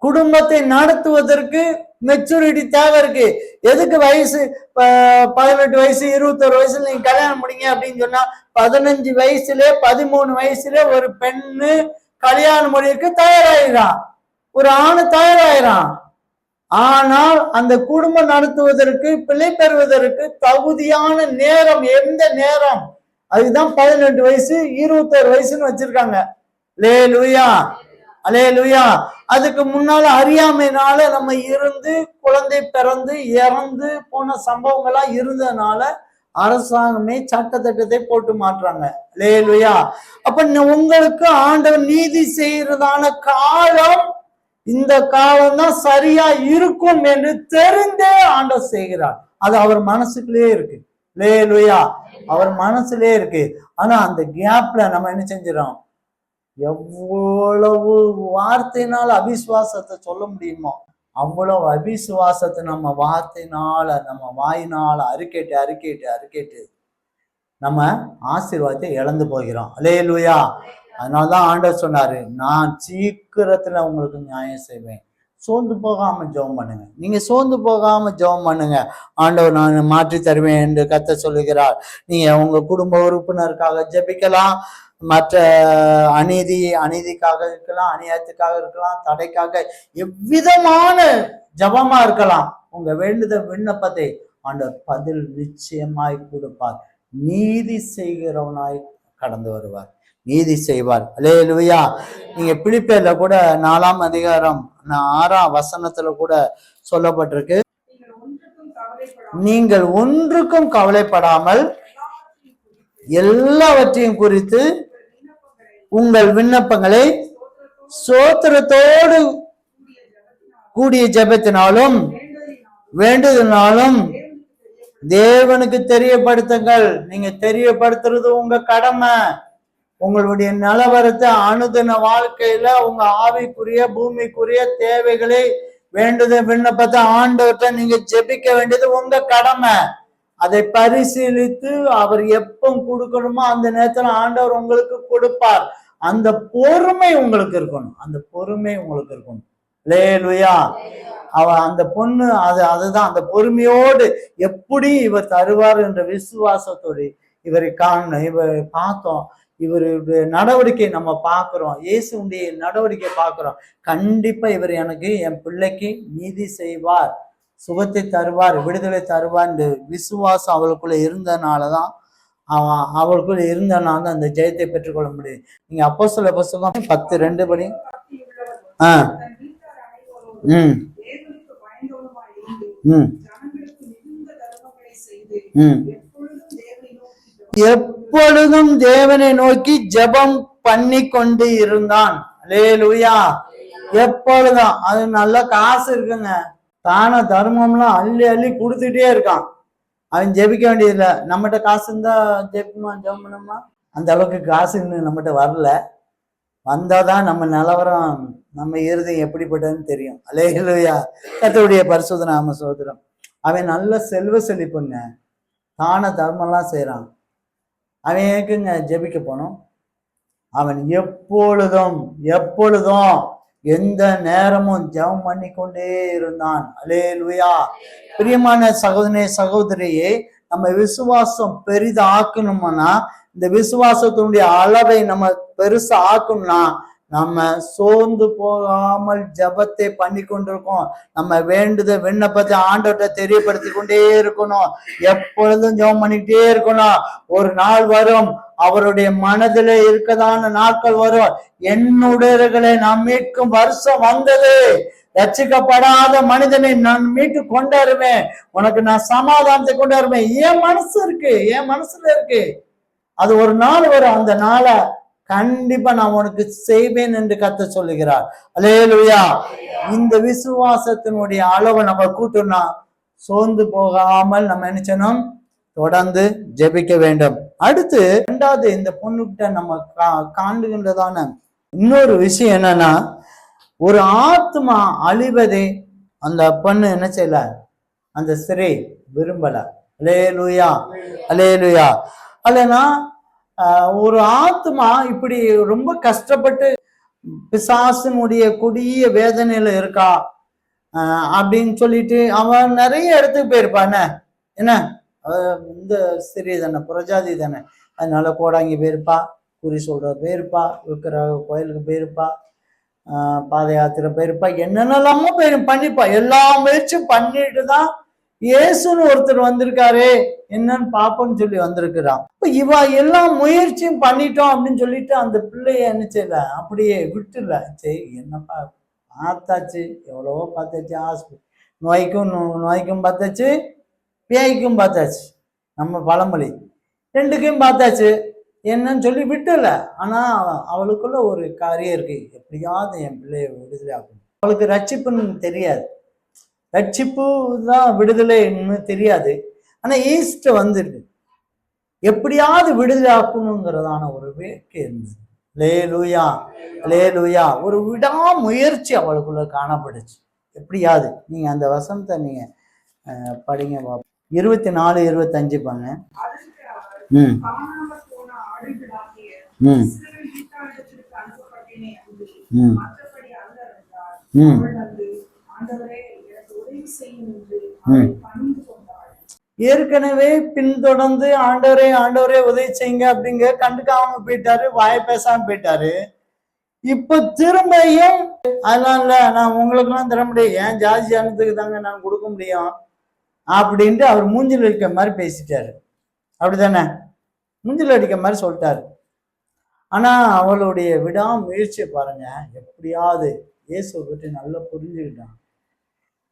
[SPEAKER 1] குடும்பத்தை நடத்துவதற்கு மெச்சூரிட்டி தேவை இருக்கு. எதுக்கு வயசு 18 வயசு 21 வயசுல நீங்க கல்யாணம் முடிங்க அப்படின்னு சொன்னா 15 வயசுல 13 வயசுல ஒரு பெண்ணு கல்யாணம் முடிவுக்கு தயாராகிறான், ஒரு ஆணு தயாராகிறான். ஆனால் அந்த குடும்பம் நடத்துவதற்கு பிள்ளை பெறுவதற்கு தகுதியான நேரம் எந்த நேரம்? அதுதான் 18 வயசு 21 வயசுன்னு வச்சிருக்காங்க. அல்லேலூயா, அல்லேலூயா. அதுக்கு முன்னால அறியாமையினால நம்ம இருந்து குழந்தை பிறந்து இறந்து போன சம்பவங்கள்லாம் இருந்ததுனால அரசாங்கமே சட்டத்திட்டத்தை போட்டு மாற்றாங்க. அல்லேலூயா. அப்ப உங்களுக்கு ஆண்டவர் நீதி செய்யறதான காலம், இந்த காலம் தான் சரியா இருக்கும் என்று தெரிந்தே ஆண்டவர் செய்கிறார். அது அவர் மனசுக்குள்ளே இருக்கு. அல்லேலூயா, அவர் மனசுலயே இருக்கு. ஆனா அந்த கேப்ல நம்ம என்ன செஞ்சிடறோம்? எவ்வளவு வார்த்தையினால அவிசுவாசத்தை சொல்ல முடியுமோ அவ்வளவு அவிசுவாசத்தை நம்ம வார்த்தையினால நம்ம வாயினால அறிக்கைட்டு நம்ம ஆசீர்வாதத்தை இழந்து போகிறோம். அல்லேலூயா. அதனாலதான் ஆண்டவர் சொன்னாரு, நான் சீக்கிரத்துல உங்களுக்கு நியாயம் செய்வேன். சோர்ந்து போகாம ஜெபம் பண்ணுங்க. நீங்க சோர்ந்து போகாம ஜெபம் பண்ணுங்க. ஆண்டவர் நான் மாற்றி தருவேன் என்று கர்த்தர் சொல்லுகிறார். நீங்க உங்க குடும்ப உறுப்பினருக்காக ஜெபிக்கலாம், மற்ற அநீதிக்காக இருக்கலாம், அநியாயத்துக்காக இருக்கலாம், தடைக்காக எவ்விதமான ஜபமா இருக்கலாம். உங்க வேண்டுதல் விண்ணப்பத்தை ஆண்டவர் பதில் நிச்சயமாய் கொடுப்பார். நீதி செய்கிறவனாய் கடந்து வருவார், நீதி செய்வார். அல்லேலூயா. நீங்க பிலிப்பியர்ல கூட 4ஆம் அதிகாரம் 6ஆம் வசனத்துல கூட சொல்லப்பட்டிருக்கு, நீங்கள் ஒன்றுக்கும் கவலைப்படாமல் எல்லாவற்றையும் குறித்து உங்கள் விண்ணப்பங்களை ஸ்தோத்திரத்தோடு கூடிய ஜெபத்தினாலும் வேண்டுதலினாலும் தேவனுக்கு தெரியப்படுத்துங்கள். நீங்க தெரியப்படுத்துறது உங்க கடமை. உங்களுடைய நிலவரத்தை அனுதின வாழ்க்கையில உங்க ஆவிக்குரிய பூமிக்குரிய தேவைகளை வேண்டுதல் விண்ணப்பத்தை ஆண்டவர்கிட்ட நீங்க ஜெபிக்க வேண்டியது உங்க கடமை. அதை பரிசீலித்து அவர் எப்போ கொடுக்கணுமோ அந்த நேரத்துல ஆண்டவர் உங்களுக்கு கொடுப்பார். அந்த பொறுமை உங்களுக்கு இருக்கணும், அந்த பொறுமை உங்களுக்கு இருக்கணும். அல்லேலூயா. அந்த பொண்ணு அதுதான் அந்த பொறுமையோடு எப்படி இவர் தருவார் என்ற விசுவாசத்தோடு இவரை காணணும். இவர் பார்த்தோம், இவருடைய நடவடிக்கை நம்ம பார்க்கிறோம், இயேசுடைய நடவடிக்கை பார்க்கிறோம். கண்டிப்பா இவர் எனக்கு என் பிள்ளைக்கு நீதி செய்வார், சுகத்தை தருவார், விடுதலை தருவார். இந்த விசுவாசம் அவளுக்குள்ள இருந்தனாலதான் அவளுக்குள்ள இருந்தனால அந்த ஜெயத்தை பெற்றுக்கொள்ள முடியும். நீங்க அப்போஸ்தலர் புத்தகம் 10:2 படி. எப்பொழுதும் தேவனை நோக்கி ஜெபம் பண்ணி கொண்டு இருந்தான். அல்லேலூயா. எப்பொழுதும். அது நல்ல காசு இருக்குங்க, தான தர்மம்லாம் அள்ளி அள்ளி கொடுத்துட்டே இருக்கான். அவன் ஜெபிக்க வேண்டியதில்லை. நம்மகிட்ட காசு இருந்தா ஜெபம் பண்ணுமா? அந்த அளவுக்கு காசு இன்னும் நம்மகிட்ட வரல. வந்தாதான் நம்ம நிலவரம், நம்ம இருதயம் எப்படிப்பட்டதுன்னு தெரியும். அல்லேலூயா. கர்த்தருடைய பரிசுத்த நாம சோதரம். அவன் நல்ல செல்வ செழிப்புங்க, தான தர்மம்லாம் செய்யறான். அவன் எதுக்குங்க ஜெபிக்க போனோம்? அவன் எப்பொழுதும் எந்த நேரமும் ஜெபம் பண்ணி கொண்டே இருந்தான். அல்லேலூயா. பிரியமான சகோதரனே சகோதரியே, நம்ம விசுவாசம் பெரிதா ஆக்கணும்னா, இந்த விசுவாசத்தினுடைய அளவை நம்ம பெருசா ஆக்கணும்னா, நம்ம சோர்ந்து போகாமல் ஜபத்தை பண்ணி கொண்டிருக்கோம். நம்ம விண்ணப்பத்தை ஆண்டவர்கிட்ட தெரியப்படுத்தி கொண்டே இருக்கணும். எப்பொழுதும் ஜெபம் பண்ணிக்கிட்டே இருக்கணும். ஒரு நாள் வரும், அவருடைய மனதிலே இருக்கதான நாட்கள் வரும். என்னுடையவர்களை நான் மீட்கும் வருஷம் வந்தது, ரட்சிக்கப்படாத மனிதனை நான் மீட்டு கொண்டாருவேன், உனக்கு நான் சமாதானத்தை கொண்டாருவேன். என் மனசுல இருக்கு. அது ஒரு நாள் வரும், அந்த நாளை கண்டிப்பா நான் உனக்கு செய்வேன் என்று கர்த்தர் சொல்லுகிறார். அல்லேலூயா. இந்த விசுவாசத்தினுடைய அளவை நம்ம கூட்டணும். சோர்ந்து போகாமல் நம்ம என்ன செய்யணும்? தொடர்ந்து ஜெபிக்க வேண்டும். அடுத்து இரண்டாவது, இந்த பொண்ணுகிட்ட நம்ம காண்கின்றதான இன்னொரு விஷயம் என்னன்னா, ஒரு ஆத்மா அழிவதை அந்த பொண்ணு என்ன செய்யல, அந்த சிறை விரும்பல. அல்லேலூயா. அல்லேலூயா. அல்லனா ஒரு ஆத்மா இப்படி ரொம்ப கஷ்டப்பட்டு பிசாசினுடைய கொடிய வேதனையில இருக்கா அப்படின்னு சொல்லிட்டு அவன் நிறைய இடத்துக்கு போயிருப்பான். என்ன, இந்த சிறிய தானே, புரஜாதி தானே, அதனால கோடாங்கி போயிருப்பா, குறி சொல்ற போயிருப்பா, விற்கிற கோயிலுக்கு போயிருப்பா, பாத யாத்திரை போயிருப்பா, என்னென்னலாமோ பண்ணிப்பா. எல்லா முயற்சியும் பண்ணிட்டு தான் இயேசுன்னு ஒருத்தர் வந்திருக்காரு, என்னன்னு பாப்போம்னு சொல்லி வந்திருக்கிறான். இப்ப இவ எல்லா முயற்சியும் பண்ணிட்டோம் அப்படின்னு சொல்லிட்டு அந்த பிள்ளைய என்ன செய்யல, அப்படியே விட்டுல. சரி என்னப்பா, பார்த்தாச்சு, எவ்வளவோ பார்த்தாச்சு, நோய்க்கும் பார்த்தாச்சு, பேய்க்கும் பார்த்தாச்சு, நம்ம பழமொழி ரெண்டுக்கும் பார்த்தாச்சு, என்னன்னு சொல்லி விட்டுல. ஆனா அவளுக்குள்ள ஒரு காரியம் இருக்கு, எப்படியாவது என் பிள்ளைய விடுதலை ஆகணும். அவளுக்கு ரட்சிப்புன்னு தெரியாது, ரட்சிப்பு தான் விடுதலைன்னு தெரியாது. ஆனா ஈஸ்ட் வந்துருக்கு, எப்படியாவது விடுதலை ஆக்கணுங்கிறதான ஒரு வேட்கை இருந்தது. அல்லேலூயா. அல்லேலூயா. ஒரு விடாமுயற்சி அவளுக்குள்ள காணப்படுச்சு. எப்படியாவது நீங்க அந்த வசனத்தை நீங்க படிங்க, 24, 25 பண்ண. ஏற்கனவே பின்தொடர்ந்து ஆண்டவரே உதவி செய்யுங்க அப்படிங்க கண்டுக்காம போயிட்டாரு, வாய பேசாம போயிட்டாரு. இப்ப திரும்பியும் அதனால நான் உங்களுக்குலாம் தர முடியும், ஏன் ஜாதி ஜனத்துக்கு தாங்க நான் கொடுக்க முடியும் அப்படின்ட்டு அவர் மூஞ்சில் அடிக்க மாதிரி பேசிட்டாரு. அப்படித்தானே, மூஞ்சில் அடிக்க மாதிரி சொல்லிட்டாரு. ஆனா அவளுடைய விடாமுயற்சியை பாருங்க, எப்படியாவது இயேசுவை பற்றி நல்லா புரிஞ்சுக்கிட்டான்.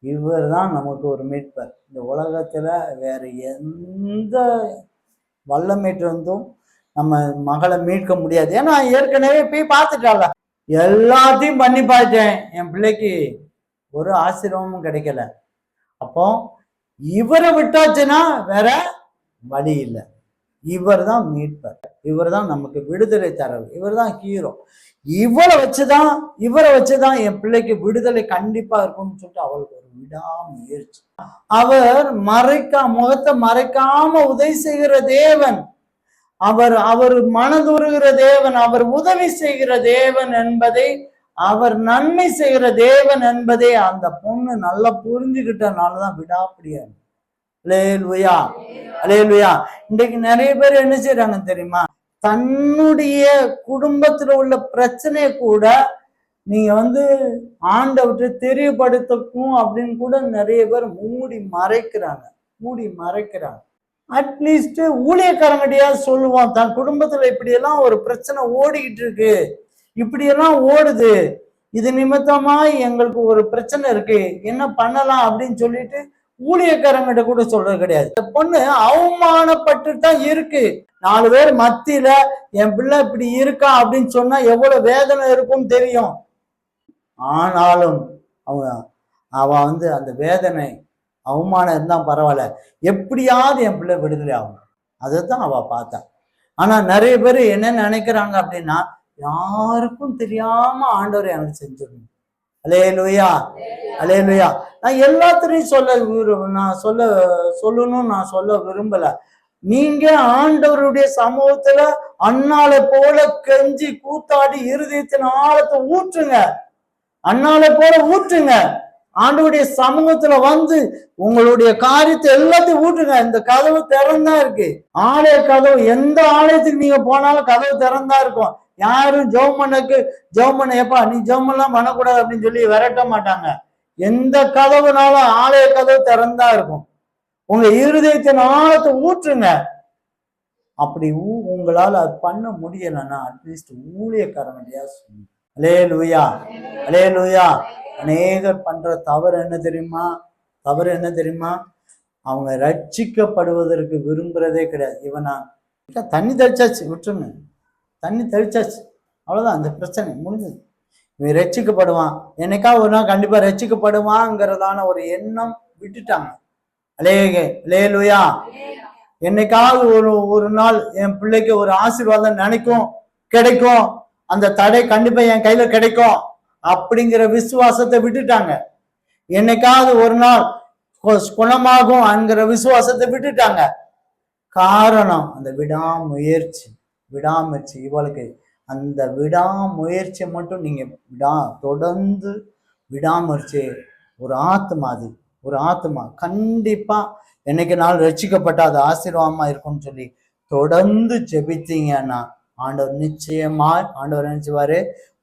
[SPEAKER 1] இவர் தான் நமக்கு ஒரு மீட்பர். இந்த உலகத்துல வேற எந்த வல்லமீட்டிருந்தும் நம்ம மகளை மீட்க முடியாது. ஏன்னா ஏற்கனவே போய் பார்த்துட்டால, எல்லாத்தையும் பண்ணி பார்த்தேன், என் பிள்ளைக்கு ஒரு ஆசீர்வாதமும் கிடைக்கல. அப்போ இவரை விட்டாச்சுன்னா வேற வழி இல்லை. இவர் தான் மீட்பர், இவர் தான் நமக்கு விடுதலை தரவர், இவர் தான் ஹீரோ. இவரை வச்சுதான் என் பிள்ளைக்கு விடுதலை கண்டிப்பா இருக்கும்னு சொல்லிட்டு அவளுக்கு ஒரு விடாமுயற்சி. அவர் முகத்தை மறைக்காம உதவி செய்கிற தேவன், அவர் மனதுருகிற தேவன், அவர் உதவி செய்கிற தேவன் என்பதை அவர் நன்மை செய்கிற தேவன் என்பதை அந்த பொண்ணு நல்லா புரிஞ்சுக்கிட்டனாலதான் விடாப்பிடியா. அல்லேலூயா, அல்லேலூயா. இன்றைக்கு நிறைய பேர் என்ன செய்யறாங்க தெரியுமா? தன்னுடைய குடும்பத்துல உள்ள பிரச்சனையை கூட நீங்க ஆண்டவற்றை தெரியப்படுத்தக்கும் அப்படின்னு கூட நிறைய பேர் மூடி மறைக்கிறாங்க. அட்லீஸ்ட் ஊழியக்காரங்கடியா சொல்லுவான், தன் குடும்பத்துல இப்படியெல்லாம் ஒரு பிரச்சனை ஓடிக்கிட்டு இருக்கு, இப்படியெல்லாம் ஓடுது, இது நிமித்தமா எங்களுக்கு ஒரு பிரச்சனை இருக்கு, என்ன பண்ணலாம் அப்படின்னு சொல்லிட்டு ஊழியக்காரங்கிட்ட கூட சொல்றது கிடையாது. இந்த பொண்ணு அவமானப்பட்டு தான் இருக்கு. 4 பேர் மத்தியில என் பிள்ளை இப்படி இருக்கா அப்படின்னு சொன்னா எவ்வளவு வேதனை இருக்கும் தெரியும். ஆனாலும் அவ அந்த வேதனை அவமானம் இருந்தா பரவாயில்ல, எப்படியாவது என் பிள்ளை விடுதலை ஆகும், அதைத்தான் அவ பார்த்தா. ஆனா நிறைய பேர் என்ன நினைக்கிறாங்க அப்படின்னா, யாருக்கும் தெரியாம ஆண்டவர் எனக்கு செஞ்சிடணும். அல்லேலூயா, அல்லேலூயா. நான் எல்லாத்திலையும் சொல்லணும்னு நான் சொல்ல விரும்பல. நீங்க ஆண்டவருடைய சமூகத்துல அண்ணாலை போல கெஞ்சி கூத்தாடி இருதயத்தின் ஆழத்தை ஊற்றுங்க, அண்ணாலை போல ஊற்றுங்க. ஆண்டவருடைய சமூகத்துல உங்களுடைய காரியத்தை எல்லாத்தையும் ஊற்றுங்க. இந்த கதவு திறந்தா இருக்கு, ஆலய கதவு. எந்த ஆலயத்துக்கு நீங்க போனாலும் கதவு திறந்தா இருக்கும். யாரும் ஜெபம் பண்ண எப்பா நீ ஜெபம் எல்லாம் பண்ணக்கூடாது அப்படின்னு சொல்லி விரட்ட மாட்டாங்க. எந்த கதவுனாலும் ஆலய கதவு திறந்தா இருக்கும். உங்க இருதயத்தின் ஆழத்தை ஊற்றுங்க. அப்படி உங்களால அது பண்ண முடியலன்னா அட்லீஸ்ட் ஊழியக்காரங்களையா சொல்லுங்க. அல்லேலூயா, அல்லேலூயா. அநேகர் பண்ற தவறு என்ன தெரியுமா? அவங்க ரட்சிக்கப்படுவதற்கு விரும்புறதே கிடையாது. இவனா தண்ணி தெளிச்சாச்சு, விட்டுருங்க, தண்ணி தெளிச்சாச்சு, அவ்வளவுதான், அந்த பிரச்சனை முடிஞ்சது. இவன் ரட்சிக்கப்படுவான், என்னைக்கா ஒரு நாள் கண்டிப்பா ரட்சிக்கப்படுவாங்கிறதான ஒரு எண்ணம் விட்டுட்டாங்க. அல்லேலூயா. என்னைக்காவது ஒரு நாள் என் பிள்ளைக்கு ஒரு ஆசீர்வாதம் கிடைக்கும், அந்த தடை கண்டிப்பா என் கையில கிடைக்கும் அப்படிங்கிற விசுவாசத்தை விட்டுட்டாங்க. என்னைக்காவது ஒரு நாள் குணமாகும் என்கிற விசுவாசத்தை விட்டுட்டாங்க. காரணம் அந்த விடாமுயற்சி. இவளுக்கு அந்த விடாமுயற்சியை மட்டும் நீங்க தொடர்ந்து விடாமுயற்சி. ஒரு ஆத்மா கண்டிப்பா என்னைக்கு நாள் ரட்சிக்கப்பட்ட அது ஆசீர்வாதமா இருக்கும்னு சொல்லி தொடர்ந்து ஜெபித்தீங்கன்னா ஆண்டவர் நினைச்சுவாரு,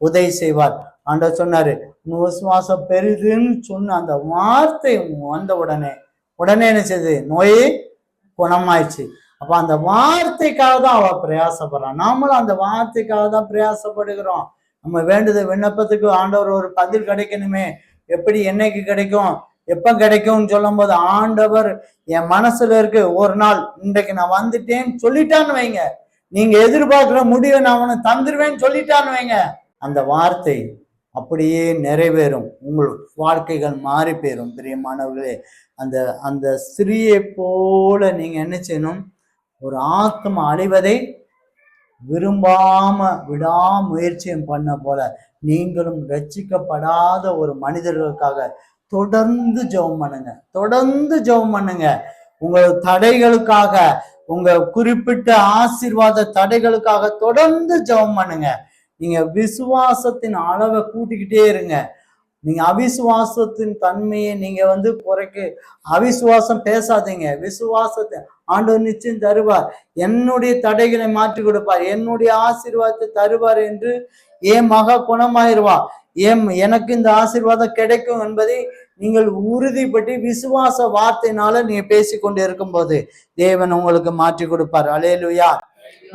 [SPEAKER 1] உதவி செய்வார். ஆண்டவர் சொன்னாரு, விசுவாசம் பெரிதுன்னு சொன்ன அந்த வார்த்தை வந்த உடனே என்ன செய்யுது? நோயே குணமாயிடுச்சு. அப்ப அந்த வார்த்தைக்காக தான் அவ பிரயாசப்படுறான். நாமளும் அந்த வார்த்தைக்காக தான் பிரயாசப்படுகிறோம். நம்ம வேண்டுத விண்ணப்பத்துக்கு ஆண்டவர் ஒரு பதில் கிடைக்கணுமே, எப்படி என்னைக்கு கிடைக்கும், எப்ப கிடைக்கும்னு சொல்லும் போது ஆண்டவர் என் மனசுல இருக்கு, ஒரு நாள் இன்றைக்கு நான் வந்துட்டேன்னு சொல்லிட்டான்னு வைங்க, நீங்க எதிர்பார்க்கிற முடிவை நான் அவனை தந்துருவேன்னு சொல்லிட்டான்னு வைங்க, அந்த வார்த்தை அப்படியே நிறைவேறும். உங்கள் வாழ்க்கைகள் மாறி போயிடும். பிரியமானவர்களே, அந்த ஸ்திரீயை போல நீங்க என்ன செய்யணும்? ஒரு ஆத்மா அழிவதை விரும்பாம விடாமுயற்சியும் பண்ண போல நீங்களும் ரட்சிக்கப்படாத ஒரு மனிதர்களுக்காக தொடர்ந்து ஜெபம் பண்ணுங்க. உங்கள் தடைகளுக்காக, உங்க குறிப்பிட்ட ஆசீர்வாத தடைகளுக்காக தொடர்ந்து ஜெபம் பண்ணுங்க. நீங்க விசுவாசத்தின் அளவை கூட்டிக்கிட்டே இருங்க. நீங்க அவிசுவாசத்தின் தன்மையை நீங்க அவிசுவாசம் பேசாதீங்க. விசுவாசத்தை ஆண்டவர் நிச்சயம் தருவார். என்னுடைய தடைகளை மாற்றி கொடுப்பார், என்னுடைய ஆசீர்வாதத்தை தருவார் என்று என் மகா குணமாயிருவா, எனக்கு இந்த ஆசீர்வாதம் கிடைக்கும் என்பதை நீங்கள் உறுதிப்பட்டு விசுவாச வார்த்தையினால நீங்க பேசிக்கொண்டு இருக்கும் போது தேவன் உங்களுக்கு மாற்றி கொடுப்பார். அல்லேலூயா.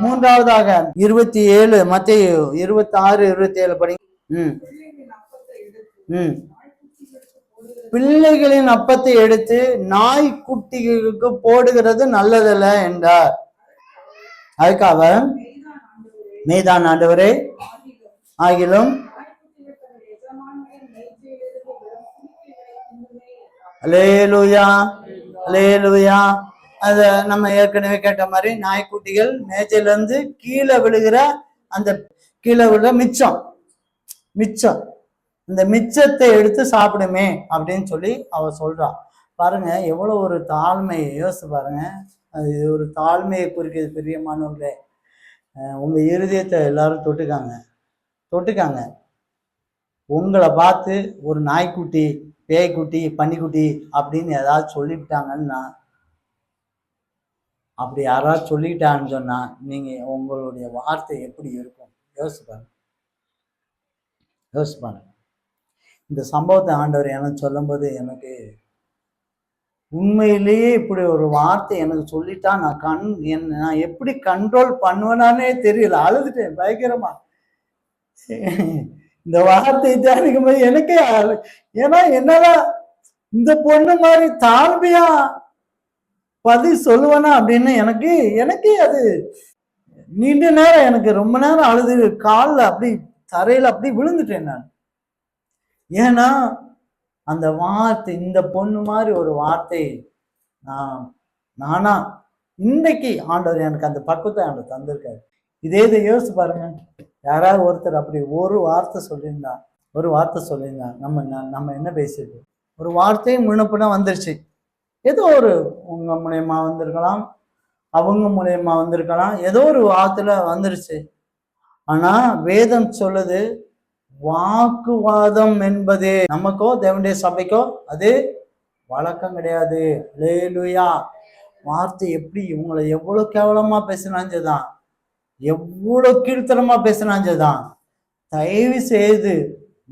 [SPEAKER 1] மூன்றாவதாக 27 மத்தேயு 26-27 படி. பிள்ளைகளின் அப்பத்தை எடுத்து நாய்க்குட்டிகளுக்கு போடுகிறது நல்லதல்ல என்றார். அதுக்கு அவர், மெய்தான் ஆண்டவரே, ஆகிலும் அல்லேலூயா, அல்லேலூயா. அத நம்ம ஏற்கனவே கேட்ட மாதிரி நாய்க்குட்டிகள் மேஜையில இருந்து கீழே விழுகிற அந்த கீழே விழுற மிச்சம் இந்த மிச்சத்தை எடுத்து சாப்பிடுமே அப்படின்னு சொல்லி அவ சொல்றா. பாருங்க எவ்வளவு ஒரு தாழ்மையை யோசிச்சு பாருங்க. அது ஒரு தாழ்மையை குறிக்கிறது. பிரியமானவர்களே, உங்க இருதயத்தை எல்லாரும் தொட்டுக்காங்க. உங்களை பார்த்து ஒரு நாய்க்குட்டி, பேய்க்குட்டி, பன்னிக்குட்டி அப்படின்னு ஏதாவது சொல்லிவிட்டாங்கன்னா, அப்படி யாராவது சொல்லிட்டான்னு சொன்னா நீங்க உங்களுடைய வார்த்தை எப்படி இருக்கும்? யோசிச்சு பாருங்க, யோசிச்சு பாருங்க. இந்த சம்பவத்தை ஆண்டவர் எனக்கு சொல்லும்போது எனக்கு உண்மையிலேயே இப்படி ஒரு வார்த்தை எனக்கு சொல்லிட்டா நான் எப்படி கண்ட்ரோல் பண்ணுவேனானே தெரியல. அழுதுட்டேன் பயங்கரமா. இந்த வார்த்தையை தியானிக்கும் போது எனக்கே ஏன்னா என்னதான் இந்த பொண்ணு மாதிரி தாழ்மையா பதில் சொல்லுவேனா அப்படின்னு எனக்கே அது நீண்ட நேரம் எனக்கு ரொம்ப நேரம் அழுது காலில் அப்படி தரையில அப்படி விழுந்துட்டேன் நான். ஏன்னா அந்த வார்த்தை, இந்த பொண்ணு மாதிரி ஒரு வார்த்தை நானா இன்னைக்கு ஆண்டவர் எனக்கு அந்த பக்குவத்தை ஆண்டவர் தந்திருக்காரு. இதை யோசிச்சு பாருங்க. யாராவது ஒருத்தர் அப்படி ஒரு வார்த்தை சொல்லியிருந்தா நம்ம என்ன பேசியிருக்கோம்? ஒரு வார்த்தையும் முன்னப்பினா வந்துருச்சு. ஏதோ ஒரு உங்க மூலியமா வந்திருக்கலாம், அவங்க மூலியமா வந்திருக்கலாம், ஏதோ ஒரு வார்த்தையில வந்துருச்சு. ஆனா வேதம் சொல்லுது, வாக்குவாதம் என்பதே நமக்கோ தேவனுடைய சபைக்கோ அது வழக்கம் கிடையாது. அல்லேலூயா. வார்த்தை எப்படி இவங்களை எவ்வளவு கேவலமா பேசினாஞ்சதான், எவ்வளவு கீழ்த்தனமா பேசினாஞ்சதான். தயவு செய்து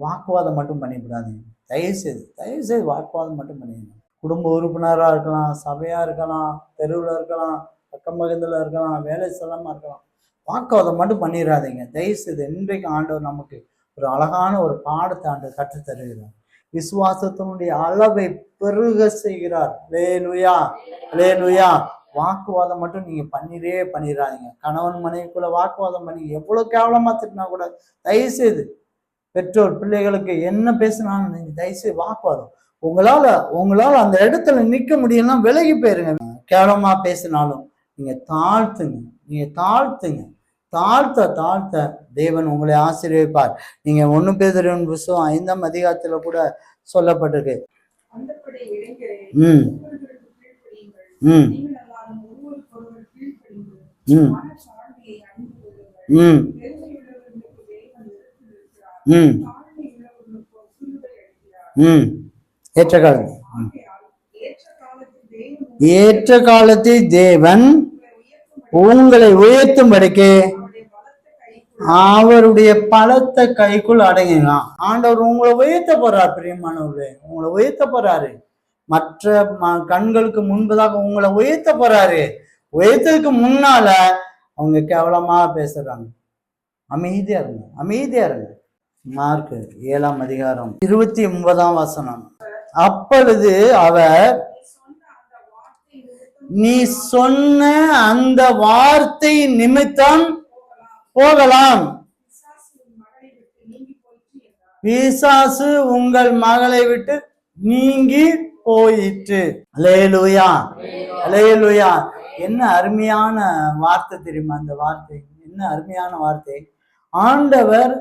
[SPEAKER 1] வாக்குவாதம் மட்டும் பண்ணிவிடாதீங்க. தயவு செய்து வாக்குவாதம் மட்டும் பண்ணிடுங்க. குடும்ப உறுப்பினரா இருக்கலாம், சபையா இருக்கலாம், தெருவில் இருக்கலாம், பக்கம் பக்கத்துல இருக்கலாம், வேலை ஸ்தலமா இருக்கலாம், வாக்குவாதம் மட்டும் பண்ணிடாதீங்க தயவு செய்து. இன்றைக்கு ஆண்டவர் நமக்கு ஒரு அழகான ஒரு பாடத்தை ஆண்டவர் கற்றுத் தருகிறார். விசுவாசத்தினுடைய அளவை பெருக செய்கிறார். அல்லேலூயா, அல்லேலூயா. வாக்குவாதம் மட்டும் நீங்க பண்ணிடாதீங்க. கணவன் மனைவிக்குள்ள வாக்குவாதம் பண்ணி எவ்வளவு கேவலமா திட்டினா கூட தயவு செய்து, பெற்றோர் பிள்ளைகளுக்கு என்ன பேசினாலும் நீங்க தயவுசெய்து வாக்குவாதம், உங்களால அந்த இடத்துல நிற்க முடியும்னா விலகி போயிருங்க. கேவலமா பேசினாலும் நீங்க தாழ்த்துங்க. தாழ்த்த தேவன் உங்களை ஆசீர்வதிப்பார். நீங்க 1 பேதுரு புத்தகம் 5ஆம் அதிகாரத்துல கூட சொல்லப்பட்டிருக்கு. ஏற்ற காலத்தில் தேவன் உங்களை உயர்த்தும்படிக்கு அவருடைய பலத்த கைக்குள் அடங்கினான். ஆண்டவர் உங்களை உயர்த்த போறார். பிரியமானவர்களே, உங்களை உயர்த்த போறாரு. மற்ற கண்களுக்கு முன்பதாக உங்களை உயர்த்த போறாரு. உயர்த்ததுக்கு முன்னால அவங்க கேவலமா பேசுறாங்க. அமைதியா இருங்க. மார்க் 7ஆம் அதிகாரம் 29ஆம் வசனம். அப்பொழுது அவர், நீ சொன்ன அந்த வார்த்தை நிமித்தம் போகலாம், பிசாசு உங்கள் மகளை விட்டு நீங்கி போயிற்று. அல்லேலூயா, அல்லேலூயா. என்ன அருமையான வார்த்தை தெரியுமா? அந்த வார்த்தை என்ன அருமையான வார்த்தை. ஆண்டவர்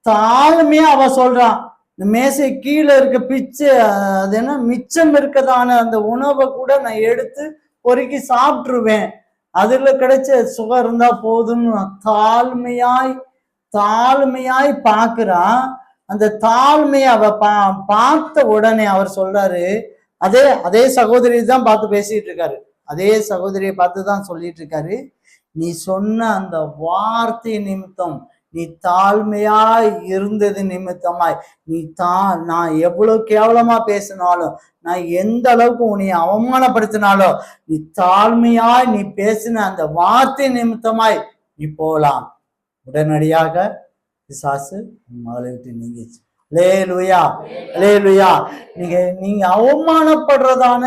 [SPEAKER 1] தாழ்மையா அவ சொல்றான், இந்த மேசை கீழே இருக்க பிச்சை, அது என்ன மிச்சம் இருக்கதான அந்த உணவை கூட நான் எடுத்து பொறுக்கி சாப்பிட்டுருவேன், அதுல கிடைச்ச சுகம் இருந்தா போதும்னு தாழ்மையாய் பாக்குறான். அந்த தாழ்மையை அவ பார்த்த உடனே அவர் சொல்றாரு, அதே சகோதரியை தான் பார்த்து பேசிட்டு இருக்காரு. அதே சகோதரியை பார்த்து தான் சொல்லிட்டு இருக்காரு, நீ சொன்ன அந்த வார்த்தை நிமித்தம், நீ தாழ்மையாய் இருந்தது நிமித்தமாய், நான் எவ்வளவு கேவலமா பேசினாலும், நான் எந்த அளவுக்கு உன்னை அவமானப்படுத்தினாலும், நீ தாழ்மையாய் நீ பேசின அந்த வார்த்தை நிமித்தமாய் நீ போகலாம். உடனடியாக பிசாசு மகளை விட்டு நீங்கிச்சு. அல்லேலூயா, அல்லேலூயா. நீங்க அவமானப்படுறதான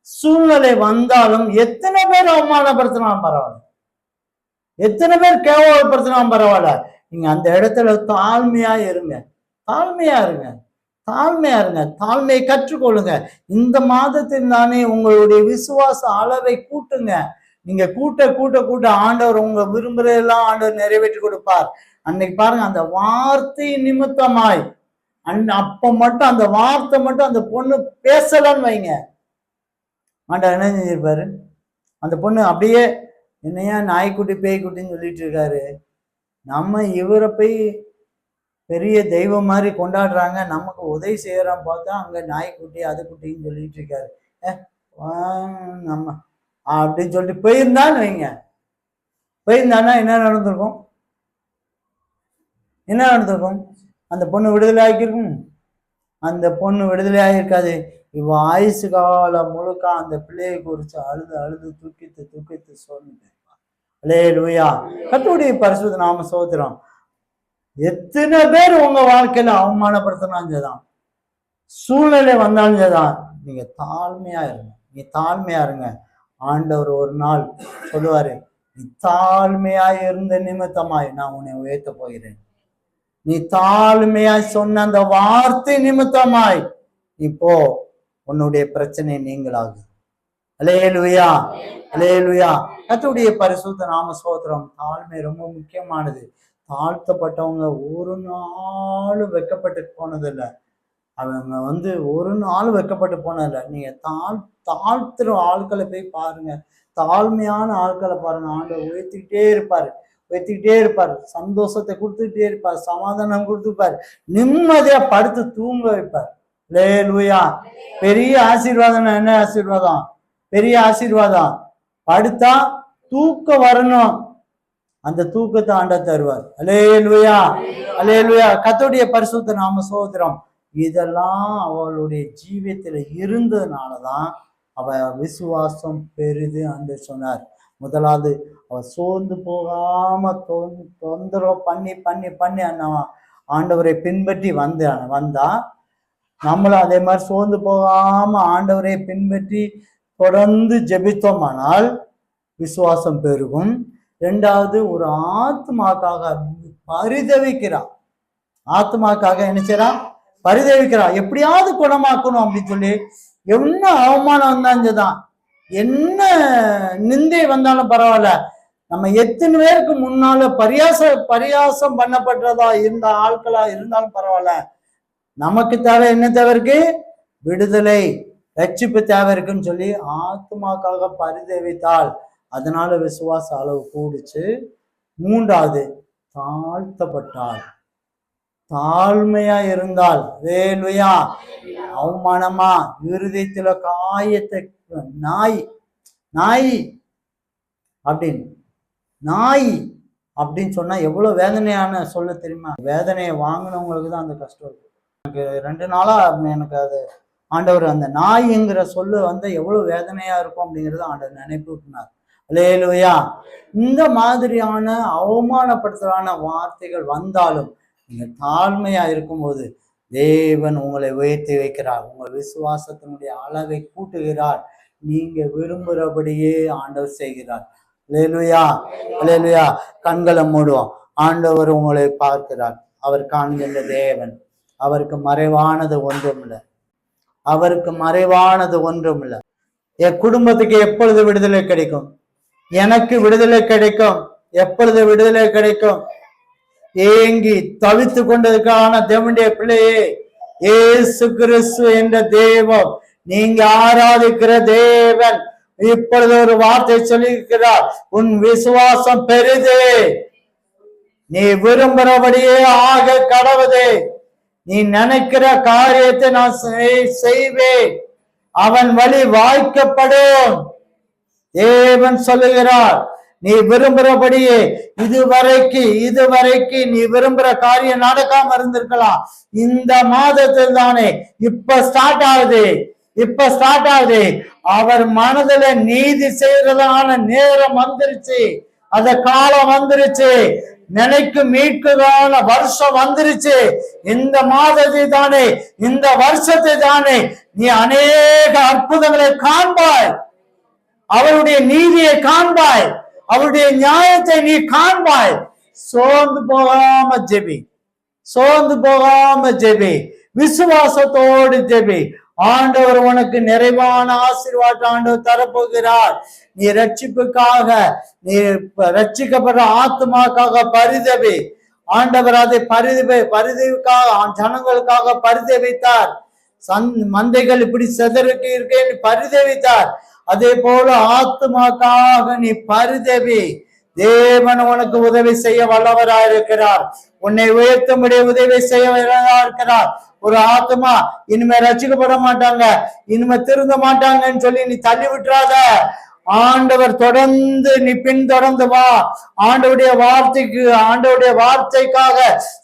[SPEAKER 1] சூழ்நிலை வந்தாலும், எத்தனை பேர் அவமானப்படுத்தினாலும் பரவாயில்ல, எத்தனை பேர் கேவலப்படுத்தினாலும் பரவாயில்ல, நீங்க அந்த இடத்துல தாழ்மையா இருங்க. தாழ்மையை கற்றுக்கொள்ளுங்க. இந்த மாதத்தில் தானே உங்களுடைய விசுவாச அளவை கூட்டுங்க. நீங்க கூட்ட ஆண்டவர் உங்க விரும்புறதெல்லாம் ஆண்டவர் நிறைவேற்றி கொடுப்பார். அன்னைக்கு பாருங்க, அந்த வார்த்தை நிமித்தமாய் அப்ப மட்டும் அந்த வார்த்தை மட்டும் அந்த பொண்ணு பேசலன்னு வைங்க, ஆண்டவர் என்ன செஞ்சிருப்பாரு? அந்த பொண்ணு அப்படியே என்னையா நாய்க்குட்டி பேய்க்குட்டின்னு சொல்லிட்டு இருக்காரு, நம்ம இவரை போய் பெரிய தெய்வம் மாதிரி கொண்டாடுறாங்க, நமக்கு உதவி செய்யறான்னு பார்த்தா அங்க நாய்க்குட்டி அது குட்டின்னு சொல்லிட்டு இருக்காரு. நம்ம அப்படின்னு சொல்லிட்டு போயிருந்தான்னு வைங்க, போயிருந்தான்னா என்ன நடந்திருக்கும்? என்ன நடந்திருக்கும்? அந்த பொண்ணு விடுதலை ஆகியிருக்கும்? அந்த பொண்ணு விடுதலை ஆகியிருக்காது. இவன் ஆயுசு காலம் முழுக்க அந்த பிள்ளையை குறித்து அழுது அழுது தூக்கித்து சொல்லிட்டு அல்லேலூயா. கர்த்தருடைய பரிசுத்த நாம ஸ்தோத்திரம். எத்தனை பேர் உங்க வாழ்க்கையில அவமானப்படுத்தினாலும் சூழ்நிலை வந்தாலும் நீங்க தாழ்மையா இருங்க. நீ தாழ்மையா இருங்க. ஆண்டவர் ஒரு நாள் சொல்லுவாரு, நீ தாழ்மையா இருந்த நிமித்தமாய் நான் உன்னை உயர்த்த போகிறேன். நீ தாழ்மையாய் சொன்ன அந்த வார்த்தை நிமித்தமாய் இப்போ உன்னுடைய பிரச்சனை நீங்களாகுது. அல்லேலூயா, அல்லேலூயா. கர்த்தருடைய பரிசுத்த நாம ஸ்தோத்திரம். தாழ்மை ரொம்ப முக்கியமானது. தாழ்த்தப்பட்டவங்க ஒரு நாளும் வெட்கப்பட்டு போனதில்லை. அவங்க ஒரு நாளும் வெட்கப்பட்டு போனதில்லை. நீங்க தாழ்த்துற ஆட்களை போய் பாருங்க, தாழ்மையான ஆட்களை பாருங்க. ஆண்டவர் உயர்த்திக்கிட்டே இருப்பாரு, சந்தோஷத்தை கொடுத்துக்கிட்டே இருப்பார், சமாதானம் கொடுத்துப்பாரு, நிம்மதியா படுத்து தூங்க வைப்பார். அல்லேலூயா. பெரிய ஆசீர்வாதம். என்ன ஆசீர்வாதம்? பெரிய ஆசீர்வாதம். படுத்தா தூக்கம் வரணும், அந்த தூக்கத்தை ஆண்டவர் தருவார். அல்லேலூயா, அல்லேலூயா. கர்த்தருடைய பரிசுத்த நாம ஸ்தோத்திரம். இதெல்லாம் அவளுடைய ஜீவியத்துல இருந்ததுனாலதான் அவ விசுவாசம் பெரிது என்று சொன்னார். முதலாவது அவ சோர்ந்து போகாம தொந்தரவு பண்ணி பண்ணி பண்ணி ஆண்டவரை பின்பற்றி வந்தா நம்மளும் அதே மாதிரி சோர்ந்து போகாம ஆண்டவரை பின்பற்றி தொடர்ந்து ஜெபித்தோமானால் விசுவாசம் பெருகும். இரண்டாவது, ஒரு ஆத்மாக்காக பரிதவிக்கிறான். ஆத்மாக்காக என்ன செய்யறான்? பரிதவிக்கிறான். எப்படியாவது குணமாக்கணும் அப்படின்னு சொல்லி என்ன அவமானம் வந்தாச்சுதான், என்ன நிந்தை வந்தாலும் பரவாயில்ல, நம்ம எத்தனை பேருக்கு முன்னால பரியாசம் பண்ணப்பட்டதா இருந்த ஆட்களா இருந்தாலும் பரவாயில்ல, நமக்கு தேவை என்ன தேவை இருக்கு? விடுதலை, ரட்சிப்பு தேவை இருக்குன்னு சொல்லி ஆத்மாக்காக பரிதவித்தாள். அதனால விசுவாச அளவு கூடிச்சு. மூன்றாவது, தாழ்த்தப்பட்டாள், தாழ்மையா இருந்தால். வேலுயா. அவமானமா இருதயத்துல காயத்தை நாய் அப்படின்னு சொன்னா எவ்வளவு வேதனையான சொல்ல தெரியுமா? வேதனையை வாங்கினவங்களுக்கு தான் அந்த கஷ்டம் இருக்கு. எனக்கு 2 நாளா எனக்கு அது ஆண்டவர் அந்த நாய்ங்கிற சொல்லு எவ்வளவு வேதனையா இருக்கும் அப்படிங்கறது ஆண்டவர் நினைப்புனார். அல்லேலூயா. இந்த மாதிரியான அவமானப்படுத்தலான வார்த்தைகள் வந்தாலும் நீங்க தாழ்மையா இருக்கும்போது தேவன் உங்களை உயர்த்தி வைக்கிறார், உங்கள் விசுவாசத்தினுடைய அளவை கூட்டுகிறார், நீங்க விரும்புகிறபடியே ஆண்டவர் செய்கிறார். அல்லேலூயா, அல்லேலூயா. கண்களை மூடுவோம். ஆண்டவர் உங்களை பார்க்கிறார். அவர் காண்கின்ற தேவன். அவருக்கு மறைவானது ஒன்றும் இல்லை, அவருக்கு மறைவானது ஒன்றும் இல்லை. என் குடும்பத்துக்கு எப்பொழுது விடுதலை கிடைக்கும்? எனக்கு விடுதலை கிடைக்கும். எப்பொழுது விடுதலை கிடைக்கும்? ஏங்கி தவித்து கொண்டதுக்கான தேவனுடைய பிள்ளையே, இயேசு கிறிஸ்து என்ற தேவன், நீங்க ஆராதிக்கிற தேவன் இப்பொழுது ஒரு வார்த்தை சொல்லியிருக்கிறார், உன் விசுவாசம் பெரிது, நீ விரும்புறபடியே ஆக கடவுதே, நீ நினைக்கிற காரியத்தை நான் செய்வேன், அவன் வழி வாய்க்கப்படும். தேவன் சொல்லுகிறார், நீ விரும்புறபடியே இதுவரைக்கு நீ விரும்புற காரியம் நடக்காம இருந்திருக்கலாம். இந்த மாதத்தில் தானே இப்ப ஸ்டார்ட் ஆகுது. அவர் மனதுல நீதி செய்யறதான நேரம் வந்துருச்சு, அந்த காலம் வந்துருச்சு, நினைக்கு மீட்குதான வருஷம் வந்துருச்சு. இந்த மாதத்தை தானே, இந்த வருஷத்தை தானே நீ அநேக அற்புதங்களை காண்பாய், அவருடைய நீதியை காண்பாய், அவருடைய நியாயத்தை நீ காண்பாய். சோர்ந்து போகாம ஜெபி, விசுவாசத்தோடு ஜெபி. ஆண்டவர் உனக்கு நிறைவான ஆசீர்வாதம் ஆண்டவர் தரப்போகிறார். நீ ரட்சிப்புக்காக, நீ ரட்சிக்கப்படுற ஆத்மாக்காக பரிதவி. ஆண்டவர் அதை பரிதவிக்காக ஜனங்களுக்காக பரிதவித்தார். மந்தைகள் இப்படி செதறுக்கு இருக்கேன்னு பரிதவித்தார். அதே போல ஆத்மாக்காக நீ பரிதவி. தேவன் உனக்கு உதவி செய்ய வல்லவராயிருக்கிறார். உன்னை உயர்த்தும்படி உதவி செய்ய இருக்கிறார். ஒரு ஆத்மா இனிமே ரட்சிக்கப்பட மாட்டாங்க, இனிமே திருந்த மாட்டாங்கன்னு சொல்லி நீ தள்ளி விட்டுறாத. ஆண்டவர் தொடர்ந்து நீ பின்தொடர்ந்து வா. ஆண்டவருடைய வார்த்தைக்காக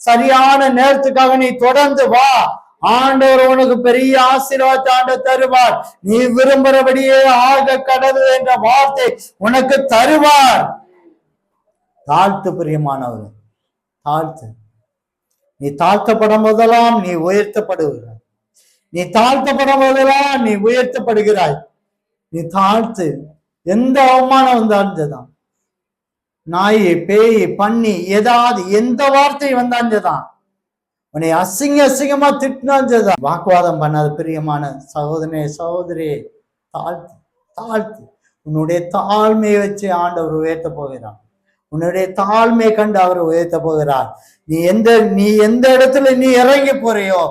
[SPEAKER 1] சரியான நேரத்துக்காக நீ தொடர்ந்து வா. ஆண்டவர் உனக்கு பெரிய ஆசீர்வாதத்தை ஆண்டவர் தருவார். நீ விரும்புறபடியே ஆக கடவுள் என்ற வார்த்தை உனக்கு தருவார். தாழ்த்து பிரியமானவர், தாழ்த்து. நீ தாழ்த்தப்படும் போதெல்லாம் நீ உயர்த்தப்படுகிறாய். நீ தாழ்த்தப்படும் போதெல்லாம் நீ உயர்த்தப்படுகிறாய். நீ தாழ்த்து. எந்த அவமானம் வந்தாஞ்சதான், நாய் பேய் பண்ணி ஏதாவது எந்த வார்த்தை வந்தாஞ்சதான், உன்னை அசிங்கமா திட்டினாஞ்சதான், வாக்குவாதம் பண்ணாத பிரியமான சகோதரனே சகோதரி, தாழ்த்து தாழ்த்து. உன்னுடைய தாழ்மையை வச்சு ஆண்டவர் உயர்த்த போகிறார். உன்னுடைய தாழ்மையை கண்டு அவர் உயர்த்த போகிறார். நீ எந்த இடத்துல நீ இறங்கி போறியோ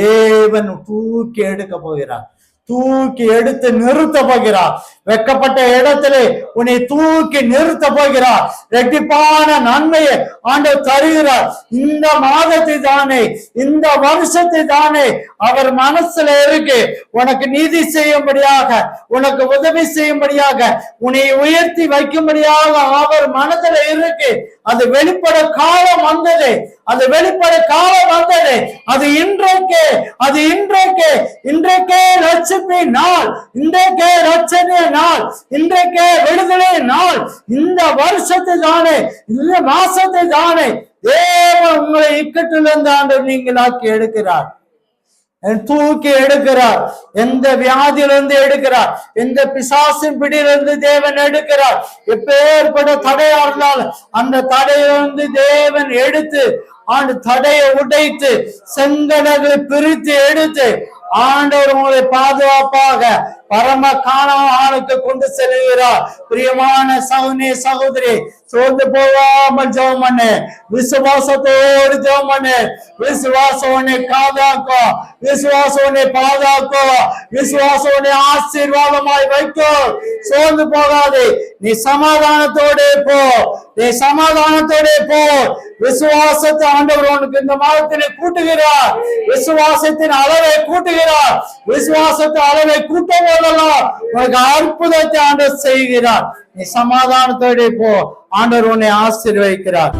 [SPEAKER 1] தேவன் தூக்கி எடுக்க போகிறார். தூக்கி எடுத்து நிறுத்த போகிறார். வெக்கப்பட்ட இடத்துல உன்னை தூக்கி நிறுத்த போகிறார். ரெட்டிப்பான நன்மையை ஆண்டவர் தருகிறார். இந்த மாதத்தை தானே, இந்த வருஷத்தை தானே அவர் மனசுல இருக்கு. உனக்கு நீதி செய்யும்படியாக, உனக்கு உதவி செய்யும்படியாக, உன்னை உயர்த்தி வைக்கும்படியாக அவர் மனதுல இருக்கு. அது வெளிப்பட காலம் வந்தது. அது வெளிப்பட காலம் வந்தது. அது இன்றைக்கே ரட்சிப்பின் நாள், இன்றைக்கே ரட்சணிய நாள், இன்றைக்கே விடுதலை நாள். இந்த வருஷத்தை தானே, இந்த மாசத்தை தானே தேவன் உங்களை இக்கட்டிலிருந்து ஆண்டவர் நீங்களாக்கி எடுக்கிறார், தூக்கி எடுக்கிறார். எந்த வியாதியிலிருந்து எடுக்கிறார், எந்த பிசாசின் பிடியிலிருந்து தேவன் எடுக்கிறார். எப்பேற்பட்ட தடையா இருந்தாலும் அந்த தடையிலிருந்து தேவன் எடுத்து, ஆண்டு தடையை உடைத்து, செங்கடங்களை பிரித்து எடுத்து ஆண்டவர் உங்களை பாதுகாப்பாக பரம காணானுக்கு கொண்டு செல்கிறார். பிரியமான சகோதரி, சோர்ந்து போகாமல் ஜெபம் பண்ணு. விசுவாசத்தோடு ஜெபம் பண்ணு. விசுவாசம் உன்னை காதாக்கும், விசுவாசம் உன்னை பாதுகாக்கும், விசுவாசம் உன்னை ஆசீர்வாதமாய் வைக்கும். சோர்ந்து போகாதே. நீ சமாதானத்தோடு போ, நீ சமாதானத்தோடு போ. விசுவாசத்தை ஆண்டவர் உனக்கு இந்த மாதத்திலே கூட்டுகிறார். விசுவாசத்தின் அளவை கூட்டுகிறார். விசுவாசத்தின் அளவை கூட்டும் போதெல்லாம் உனக்கு அற்புதத்தை ஆண்டவர் செய்கிறார். நீ சமாதானத்தோடு போ. ஆண்டவர் உன்னை ஆசீர்வதிக்கிறார்.